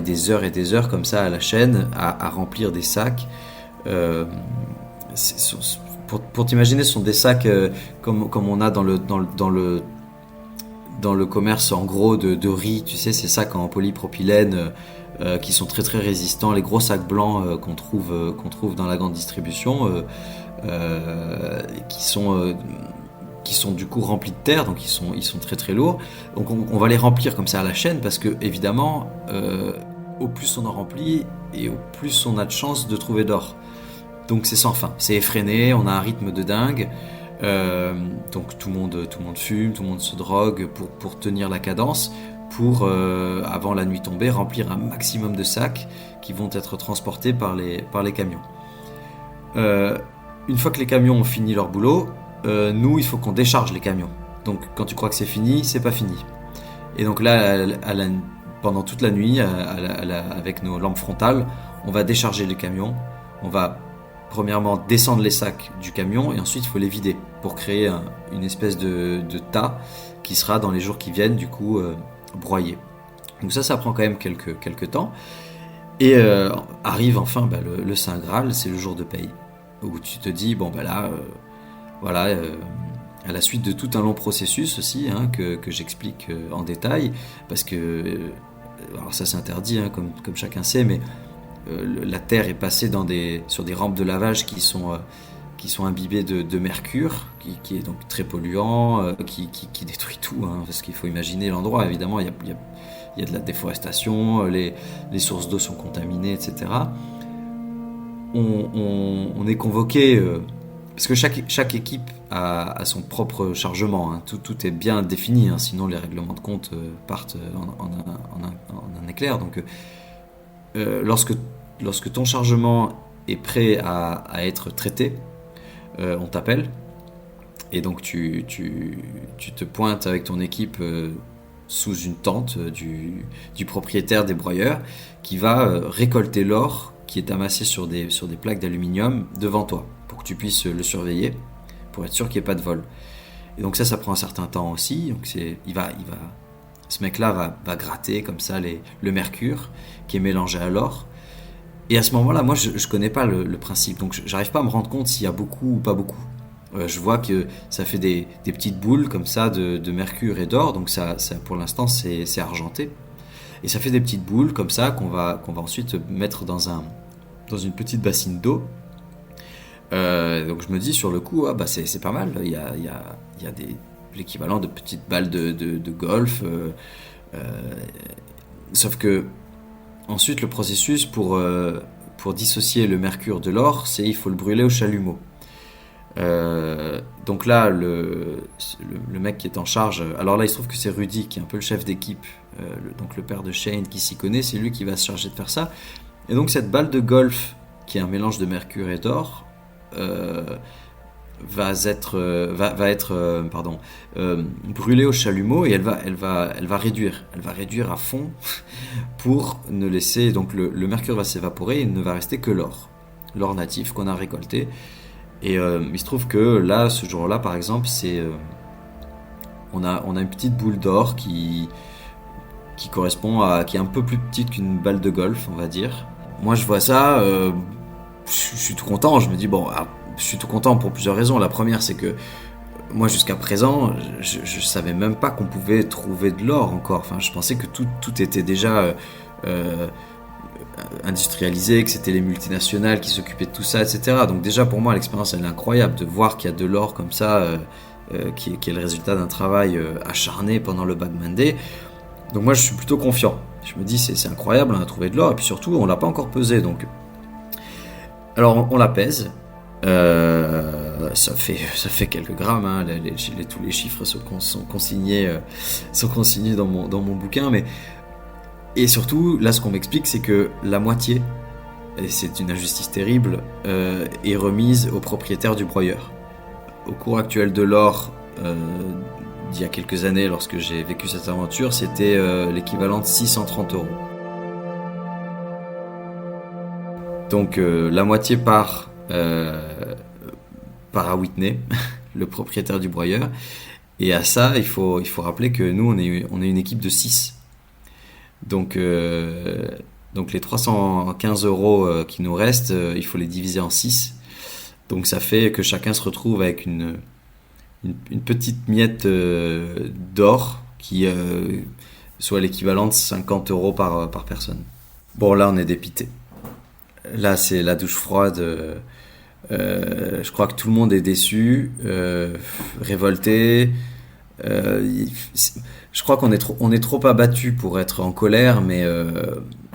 des heures et des heures comme ça à la chaîne à remplir des sacs. Pour t'imaginer, ce sont des sacs comme on a dans le commerce en gros de riz, tu sais, ces sacs en polypropylène qui sont très très résistants, les gros sacs blancs qu'on trouve dans la grande distribution, qui sont du coup remplis de terre, donc ils sont très très lourds. Donc on va les remplir comme ça à la chaîne, parce que évidemment au plus on en remplit et au plus on a de chances de trouver d'or. Donc c'est sans fin, c'est effréné, on a un rythme de dingue. Donc tout le monde fume, tout le monde se drogue pour tenir la cadence, pour avant la nuit tombée remplir un maximum de sacs qui vont être transportés par les camions. Une fois que les camions ont fini leur boulot, nous il faut qu'on décharge les camions. Donc quand tu crois que c'est fini, c'est pas fini. Et donc là, pendant toute la nuit, avec nos lampes frontales, on va décharger les camions. On va premièrement descendre les sacs du camion et ensuite il faut les vider pour créer une espèce de tas qui sera dans les jours qui viennent du coup broyé. Donc ça prend quand même quelques temps. Et arrive enfin le Saint Graal, c'est le jour de paye, où tu te dis à la suite de tout un long processus aussi, hein, que j'explique en détail, parce que alors ça c'est interdit, hein, comme chacun sait, mais la terre est passée sur des rampes de lavage qui sont imbibées de mercure, qui est donc très polluant, qui détruit tout, hein, parce qu'il faut imaginer l'endroit. Évidemment, il y a de la déforestation, les sources d'eau sont contaminées, etc. On est convoqué, parce que chaque équipe a son propre chargement, hein. Tout est bien défini, hein, sinon les règlements de compte partent en un éclair. Donc lorsque ton chargement est prêt à être traité, on t'appelle, et donc tu te pointes avec ton équipe sous une tente du propriétaire des broyeurs, qui va récolter l'or qui est amassé sur des plaques d'aluminium devant toi, pour que tu puisses le surveiller, pour être sûr qu'il n'y ait pas de vol. Et donc ça prend un certain temps aussi. Donc ce mec-là va gratter comme ça le mercure qui est mélangé à l'or. Et à ce moment-là, moi, je ne connais pas le principe, donc je n'arrive pas à me rendre compte s'il y a beaucoup ou pas beaucoup. Je vois que ça fait des petites boules comme ça de mercure et d'or, donc ça pour l'instant c'est argenté. Et ça fait des petites boules comme ça qu'on va ensuite mettre dans une petite bassine d'eau. Donc je me dis sur le coup, c'est pas mal, il y a l'équivalent de petites balles de golf. Sauf que ensuite le processus pour dissocier le mercure de l'or, c'est il faut le brûler au chalumeau. Donc là le mec qui est en charge, alors là il se trouve que c'est Rudy qui est un peu le chef d'équipe, donc le père de Shane qui s'y connaît, c'est lui qui va se charger de faire ça. Et donc cette balle de golf qui est un mélange de mercure et d'or va être brûlée au chalumeau, et elle va réduire à fond pour ne laisser, donc le mercure va s'évaporer, et il ne va rester que l'or natif qu'on a récolté. Et il se trouve que là, ce jour-là, par exemple, on a une petite boule d'or qui correspond qui est un peu plus petite qu'une balle de golf, on va dire. Moi, je vois ça, je suis tout content. Je me dis je suis tout content pour plusieurs raisons. La première, c'est que moi, jusqu'à présent, je savais même pas qu'on pouvait trouver de l'or encore. Enfin, je pensais que tout était déjà industrialisé, que c'était les multinationales qui s'occupaient de tout ça, etc. Donc déjà pour moi l'expérience elle est incroyable de voir qu'il y a de l'or comme ça qui est le résultat d'un travail acharné pendant le Bagman Day. Donc moi je suis plutôt confiant, je me dis c'est incroyable, on a trouvé de l'or, et puis surtout on l'a pas encore pesé. Donc alors on la pèse, ça fait quelques grammes, hein. Tous les chiffres sont consignés dans mon bouquin, mais et surtout, là, ce qu'on m'explique, c'est que la moitié, et c'est une injustice terrible, est remise au propriétaire du broyeur. Au cours actuel de l'or, d'il y a quelques années, lorsque j'ai vécu cette aventure, c'était l'équivalent de 630 €. Donc, la moitié part à Whitney, le propriétaire du broyeur. Et à ça, il faut rappeler que nous, on est une équipe de 6. Donc les 315 € qui nous restent, il faut les diviser en 6. Donc ça fait que chacun se retrouve avec une petite miette d'or qui soit l'équivalent de 50 € par personne. Bon, là on est dépité. Là c'est la douche froide. Je crois que tout le monde est déçu, révolté. Je crois qu'on est trop abattu pour être en colère, mais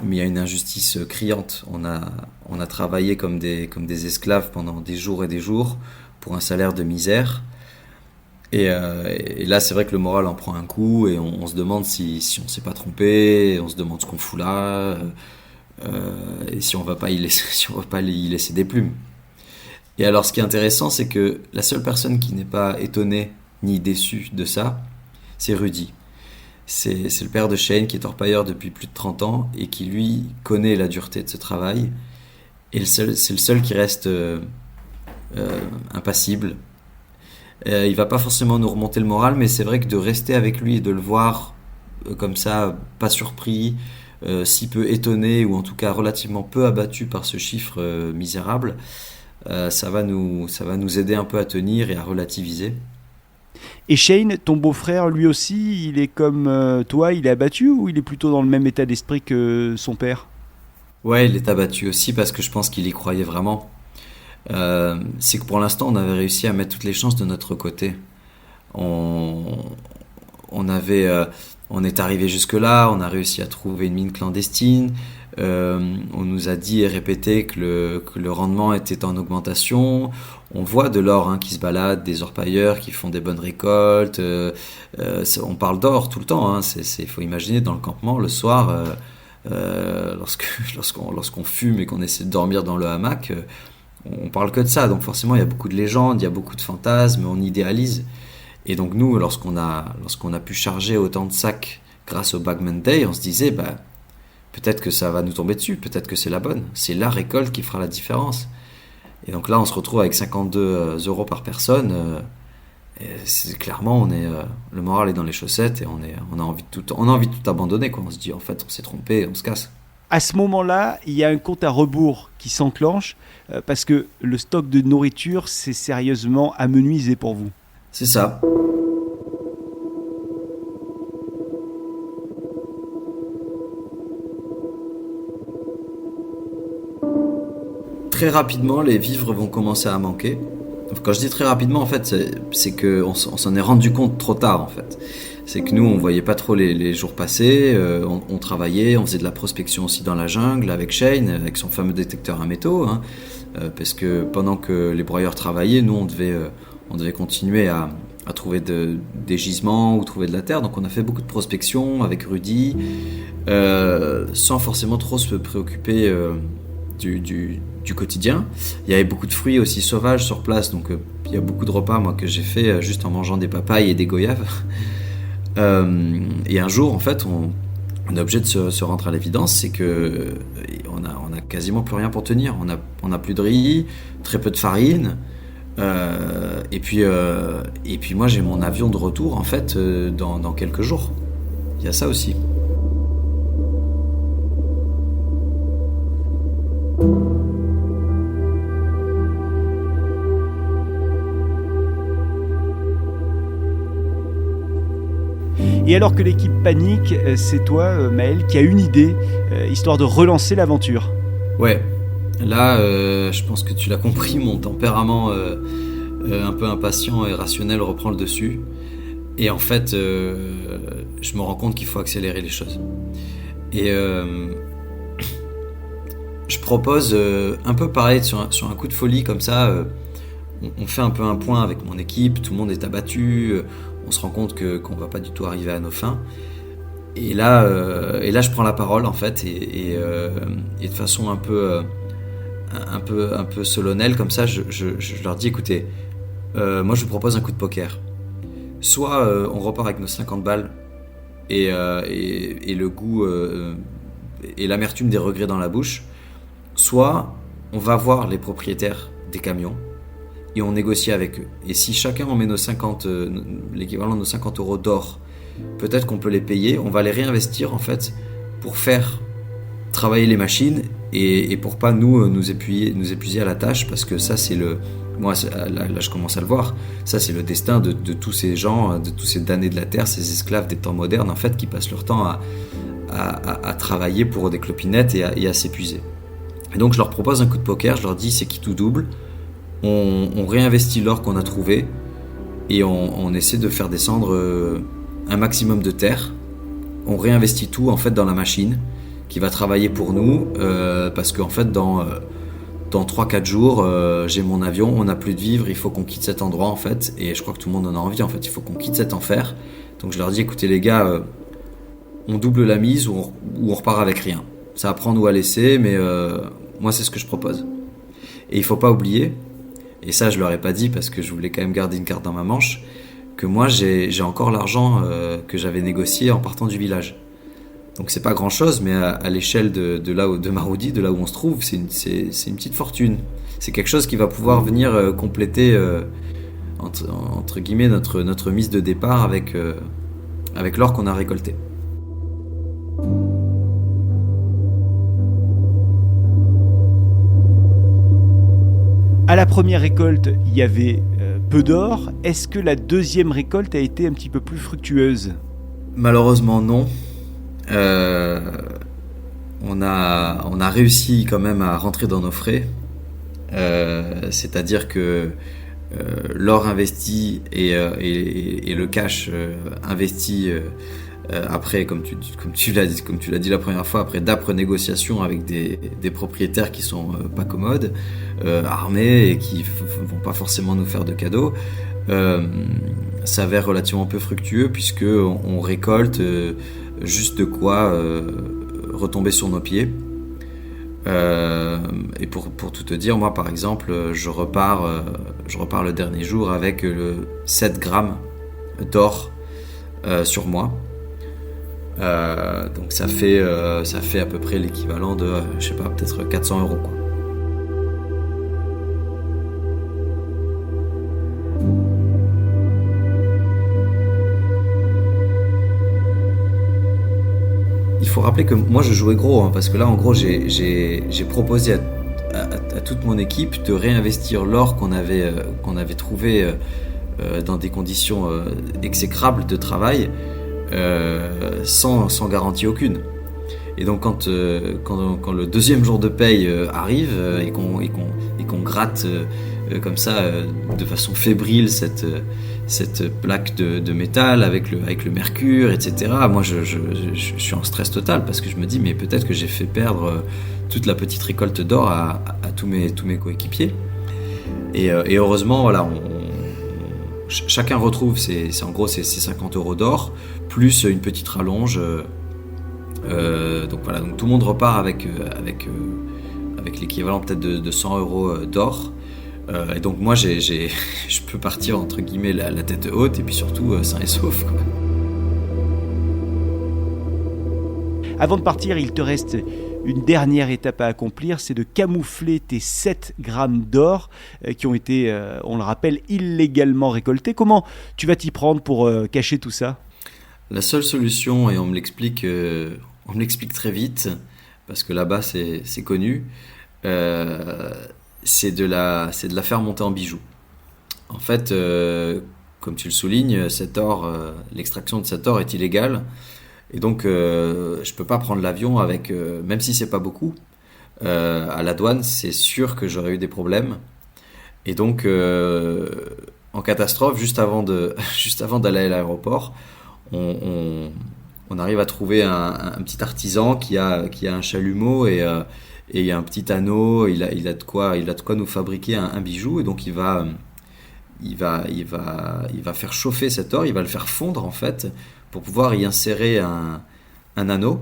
il y a une injustice criante. On a travaillé comme des esclaves pendant des jours et des jours pour un salaire de misère. Et là, c'est vrai que le moral en prend un coup, et on se demande si on s'est pas trompé, on se demande ce qu'on fout là, et si on va pas y laisser des plumes. Et alors, ce qui est intéressant, c'est que la seule personne qui n'est pas étonnée ni déçue de ça, c'est Rudy. C'est le père de Shane qui est orpailleur depuis plus de 30 ans et qui, lui, connaît la dureté de ce travail. Et c'est le seul qui reste impassible. Il va pas forcément nous remonter le moral, mais c'est vrai que de rester avec lui et de le voir comme ça, pas surpris, si peu étonné, ou en tout cas relativement peu abattu par ce chiffre misérable, ça va nous aider un peu à tenir et à relativiser. Et Shane, ton beau-frère, lui aussi, il est comme toi, il est abattu, ou il est plutôt dans le même état d'esprit que son père ? Ouais, il est abattu aussi parce que je pense qu'il y croyait vraiment. C'est que pour l'instant, on avait réussi à mettre toutes les chances de notre côté. On est arrivé jusque-là, on a réussi à trouver une mine clandestine. On nous a dit et répété que le rendement était en augmentation. On voit de l'or qui se balade, des orpailleurs qui font des bonnes récoltes. On parle d'or tout le temps. Faut imaginer dans le campement le soir, lorsqu'on fume et qu'on essaie de dormir dans le hamac, on parle que de ça. Donc forcément, il y a beaucoup de légendes, il y a beaucoup de fantasmes, on idéalise. Et donc nous, lorsqu'on a pu charger autant de sacs grâce au Bagman Day, on se disait, peut-être que ça va nous tomber dessus, peut-être que c'est la bonne. C'est la récolte qui fera la différence. Et donc là, on se retrouve avec 52 € par personne. Et clairement, le moral est dans les chaussettes et on a envie de tout abandonner, quoi. On se dit, en fait, on s'est trompé, on se casse. À ce moment-là, il y a un compte à rebours qui s'enclenche parce que le stock de nourriture s'est sérieusement amenuisé pour vous. C'est ça. Très rapidement, les vivres vont commencer à manquer. Quand je dis très rapidement, en fait, c'est qu'on s'en est rendu compte trop tard, en fait. C'est que nous, on voyait pas trop les jours passer, on travaillait, on faisait de la prospection aussi dans la jungle avec Shane, avec son fameux détecteur à métaux, hein, parce que pendant que les broyeurs travaillaient, nous, on devait continuer à trouver des gisements ou trouver de la terre. Donc on a fait beaucoup de prospection avec Rudy, sans forcément trop se préoccuper du quotidien. Il y avait beaucoup de fruits aussi sauvages sur place, donc il y a beaucoup de repas moi que j'ai fait juste en mangeant des papayes et des goyaves. Et un jour, en fait, on est obligé de se rendre à l'évidence, c'est que on a quasiment plus rien pour tenir. On a plus de riz, très peu de farine. Et puis moi, j'ai mon avion de retour en fait dans quelques jours. Il y a ça aussi. Et alors que l'équipe panique, c'est toi, Maël, qui a une idée, histoire de relancer l'aventure. Ouais, là, je pense que tu l'as compris, mon tempérament un peu impatient et rationnel reprend le dessus. Et en fait, je me rends compte qu'il faut accélérer les choses. Et je propose un peu pareil, sur un coup de folie comme ça, on fait un peu un point avec mon équipe, tout le monde est abattu, on se rend compte qu'on va pas du tout arriver à nos fins. Et là, je prends la parole en fait, et de façon un peu solennelle comme ça, je leur dis, écoutez, moi je vous propose un coup de poker. Soit on repart avec nos 50 balles et le goût et l'amertume des regrets dans la bouche, soit on va voir les propriétaires des camions et on négocie avec eux. Et si chacun en met l'équivalent de nos 50 € d'or, peut-être qu'on peut les payer, on va les réinvestir en fait pour faire travailler les machines et pour pas nous épuiser à la tâche, parce que ça c'est moi là je commence à le voir, ça c'est le destin de tous ces gens, de tous ces damnés de la terre, ces esclaves des temps modernes en fait, qui passent leur temps à travailler pour des clopinettes et à s'épuiser. Et donc je leur propose un coup de poker, je leur dis c'est qui tout double, on réinvestit l'or qu'on a trouvé et on essaie de faire descendre un maximum de terre, on réinvestit tout en fait dans la machine qui va travailler pour nous, parce qu'en fait dans 3-4 jours j'ai mon avion, on n'a plus de vivres, il faut qu'on quitte cet endroit en fait, et je crois que tout le monde en a envie en fait, il faut qu'on quitte cet enfer. Donc je leur dis écoutez les gars, on double la mise ou on repart avec rien, ça à prendre ou à laisser, mais moi c'est ce que je propose. Et il faut pas oublier, et ça je leur ai pas dit parce que je voulais quand même garder une carte dans ma manche, que moi j'ai encore l'argent que j'avais négocié en partant du village. Donc c'est pas grand chose, mais à l'échelle de Marodi, de là où on se trouve, c'est une petite fortune. C'est quelque chose qui va pouvoir venir compléter entre guillemets notre mise de départ avec l'or qu'on a récolté. À la première récolte, il y avait peu d'or. Est-ce que la deuxième récolte a été un petit peu plus fructueuse ? Malheureusement non. On a réussi quand même à rentrer dans nos frais. C'est-à-dire que l'or investi et le cash investi après, comme tu l'as dit la première fois, après d'âpres négociations avec des propriétaires qui sont pas commodes, armés et qui vont pas forcément nous faire de cadeaux, s'avère relativement peu fructueux, puisque on récolte juste de quoi retomber sur nos pieds. Et pour tout te dire, moi par exemple, je repars le dernier jour avec 7 grammes d'or sur moi. Donc ça fait à peu près l'équivalent de, je sais pas, peut-être 400 €, quoi. Il faut rappeler que moi je jouais gros, hein, parce que là en gros j'ai proposé à toute mon équipe de réinvestir l'or qu'on avait trouvé dans des conditions exécrables de travail, sans garantie aucune. Et donc quand le deuxième jour de paye arrive et qu'on gratte comme ça de façon fébrile cette plaque de métal avec le mercure, etc. Moi je suis en stress total parce que je me dis mais peut-être que j'ai fait perdre toute la petite récolte d'or à tous mes coéquipiers. Et heureusement voilà, chacun retrouve ses 50 € d'or plus une petite rallonge. Donc voilà, donc tout le monde repart avec l'équivalent peut-être de 100 € d'or. Et donc moi je peux partir entre guillemets la tête haute et puis surtout sain et sauf, quoi. Avant de partir, il te reste une dernière étape à accomplir, c'est de camoufler tes 7 grammes d'or qui ont été, on le rappelle, illégalement récoltés. Comment tu vas t'y prendre pour cacher tout ça ? La seule solution, et on me l'explique très vite, parce que là-bas c'est connu, c'est de la faire monter en bijoux. En fait, comme tu le soulignes, cet or, l'extraction de cet or est illégale. Et donc, je peux pas prendre l'avion avec, même si c'est pas beaucoup, à la douane, c'est sûr que j'aurais eu des problèmes. Et donc, en catastrophe, juste avant d'aller à l'aéroport, on arrive à trouver un petit artisan qui a un chalumeau et un petit anneau. Il a de quoi nous fabriquer un bijou. Et donc, il va faire chauffer cet or, il va le faire fondre en fait, pour pouvoir y insérer un anneau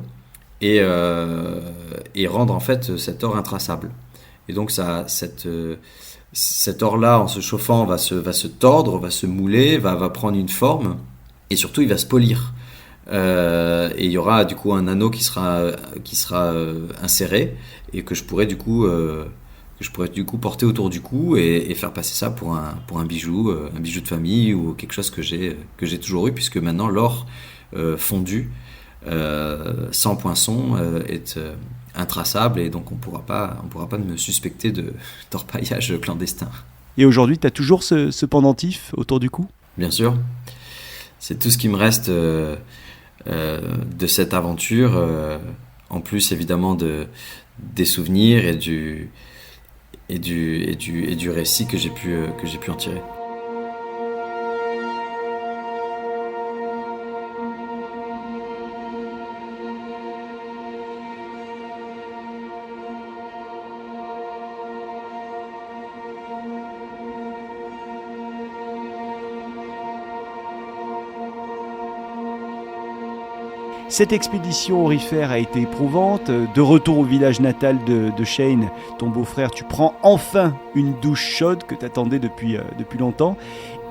et rendre en fait cet or intraçable. Et donc cet or-là, en se chauffant, va se tordre, va se mouler, va prendre une forme et surtout il va se polir. Et il y aura du coup un anneau qui sera inséré et que je pourrais du coup porter autour du cou et faire passer ça pour un bijou de famille ou quelque chose que j'ai toujours eu, puisque maintenant l'or fondu sans poinçon est intraçable et donc on pourra pas me suspecter d'orpaillage clandestin. Et aujourd'hui, tu as toujours ce pendentif autour du cou ? Bien sûr, c'est tout ce qui me reste de cette aventure, en plus évidemment des souvenirs et du récit que j'ai pu en tirer. Cette expédition aurifère a été éprouvante. De retour au village natal de Shane, ton beau-frère, tu prends enfin une douche chaude que tu attendais depuis longtemps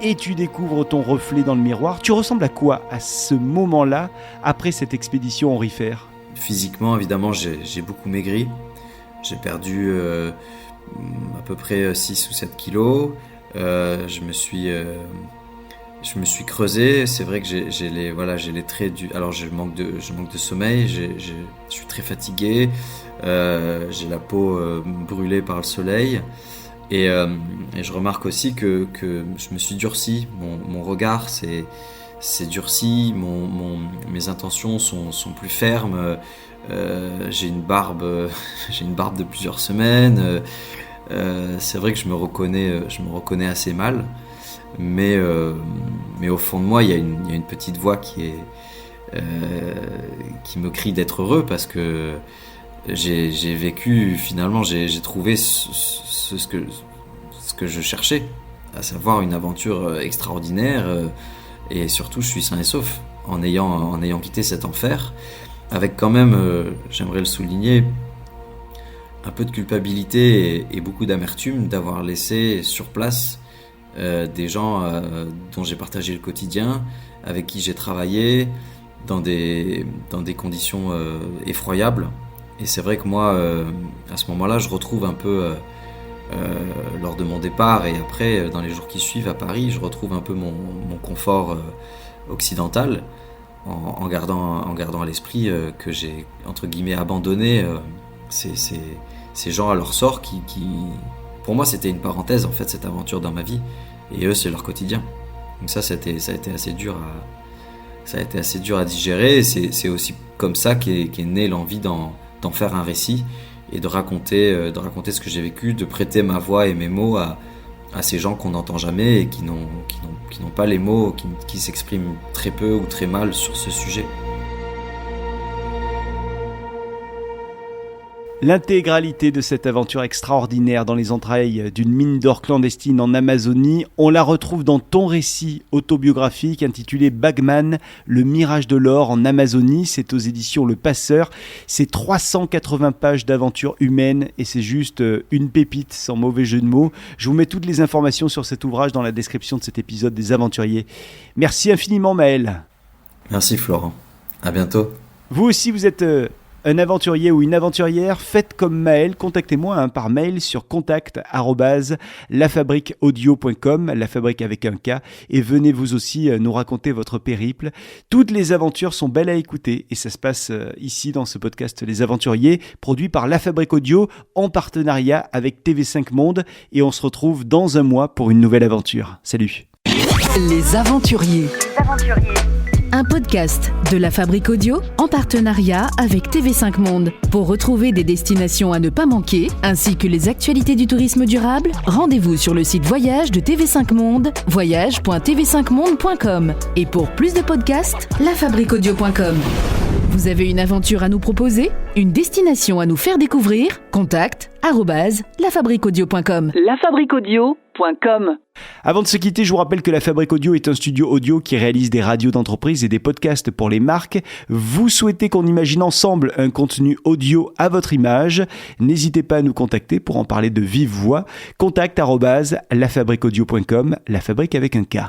et tu découvres ton reflet dans le miroir. Tu ressembles à quoi à ce moment-là, après cette expédition aurifère ? Physiquement, évidemment, j'ai beaucoup maigri. J'ai perdu à peu près 6 ou 7 kilos. Je me suis creusé. C'est vrai que j'ai les traits du. Alors je manque de sommeil. Je suis très fatigué. J'ai la peau brûlée par le soleil. Et je remarque aussi que je me suis durci. Mon regard s'est durci. Mes intentions sont plus fermes. J'ai une barbe de plusieurs semaines. C'est vrai que je me reconnais assez mal. Mais au fond de moi, il y a une petite voix qui me crie d'être heureux, parce que j'ai vécu, finalement, j'ai trouvé ce que je cherchais, à savoir une aventure extraordinaire, et surtout je suis sain et sauf en ayant quitté cet enfer, avec quand même, j'aimerais le souligner, un peu de culpabilité et beaucoup d'amertume d'avoir laissé sur place des gens dont j'ai partagé le quotidien, avec qui j'ai travaillé, dans des conditions effroyables. Et c'est vrai que moi, à ce moment-là, je retrouve un peu, lors de mon départ et après, dans les jours qui suivent à Paris, je retrouve un peu mon confort occidental en gardant à l'esprit que j'ai, entre guillemets, abandonné ces gens à leur sort qui, pour moi, c'était une parenthèse, en fait, cette aventure dans ma vie. Et eux, c'est leur quotidien. Donc ça a été assez dur à digérer. Et c'est aussi comme ça qu'est née l'envie d'en faire un récit et de raconter ce que j'ai vécu, de prêter ma voix et mes mots à ces gens qu'on n'entend jamais et qui n'ont pas les mots, qui s'expriment très peu ou très mal sur ce sujet. L'intégralité de cette aventure extraordinaire dans les entrailles d'une mine d'or clandestine en Amazonie, on la retrouve dans ton récit autobiographique intitulé Bagman, le mirage de l'or en Amazonie. C'est aux éditions Le Passeur. C'est 380 pages d'aventure humaine et c'est juste une pépite, sans mauvais jeu de mots. Je vous mets toutes les informations sur cet ouvrage dans la description de cet épisode des Aventuriers. Merci infiniment Maël. Merci Florent. À bientôt. Vous aussi, vous êtes un aventurier ou une aventurière, faites comme Maël, contactez-moi par mail sur contact@lafabriqueaudio.com, la fabrique avec un K, et venez vous aussi nous raconter votre périple. Toutes les aventures sont belles à écouter et ça se passe ici dans ce podcast Les Aventuriers, produit par La Fabrique Audio en partenariat avec TV5 Monde, et on se retrouve dans un mois pour une nouvelle aventure. Salut. Les Aventuriers. Un podcast de La Fabrique Audio en partenariat avec TV5 Monde. Pour retrouver des destinations à ne pas manquer, ainsi que les actualités du tourisme durable, rendez-vous sur le site voyage de TV5 Monde, voyage.tv5monde.com. Et pour plus de podcasts, lafabriqueaudio.com. Vous avez une aventure à nous proposer? Une destination à nous faire découvrir? Contact @lafabriqueaudio.com. lafabriqueaudio.com. Avant de se quitter, je vous rappelle que La Fabrique Audio est un studio audio qui réalise des radios d'entreprise et des podcasts pour les marques. Vous souhaitez qu'on imagine ensemble un contenu audio à votre image? N'hésitez pas à nous contacter pour en parler de vive voix. Contact @lafabriqueaudio.com, la fabrique avec un K.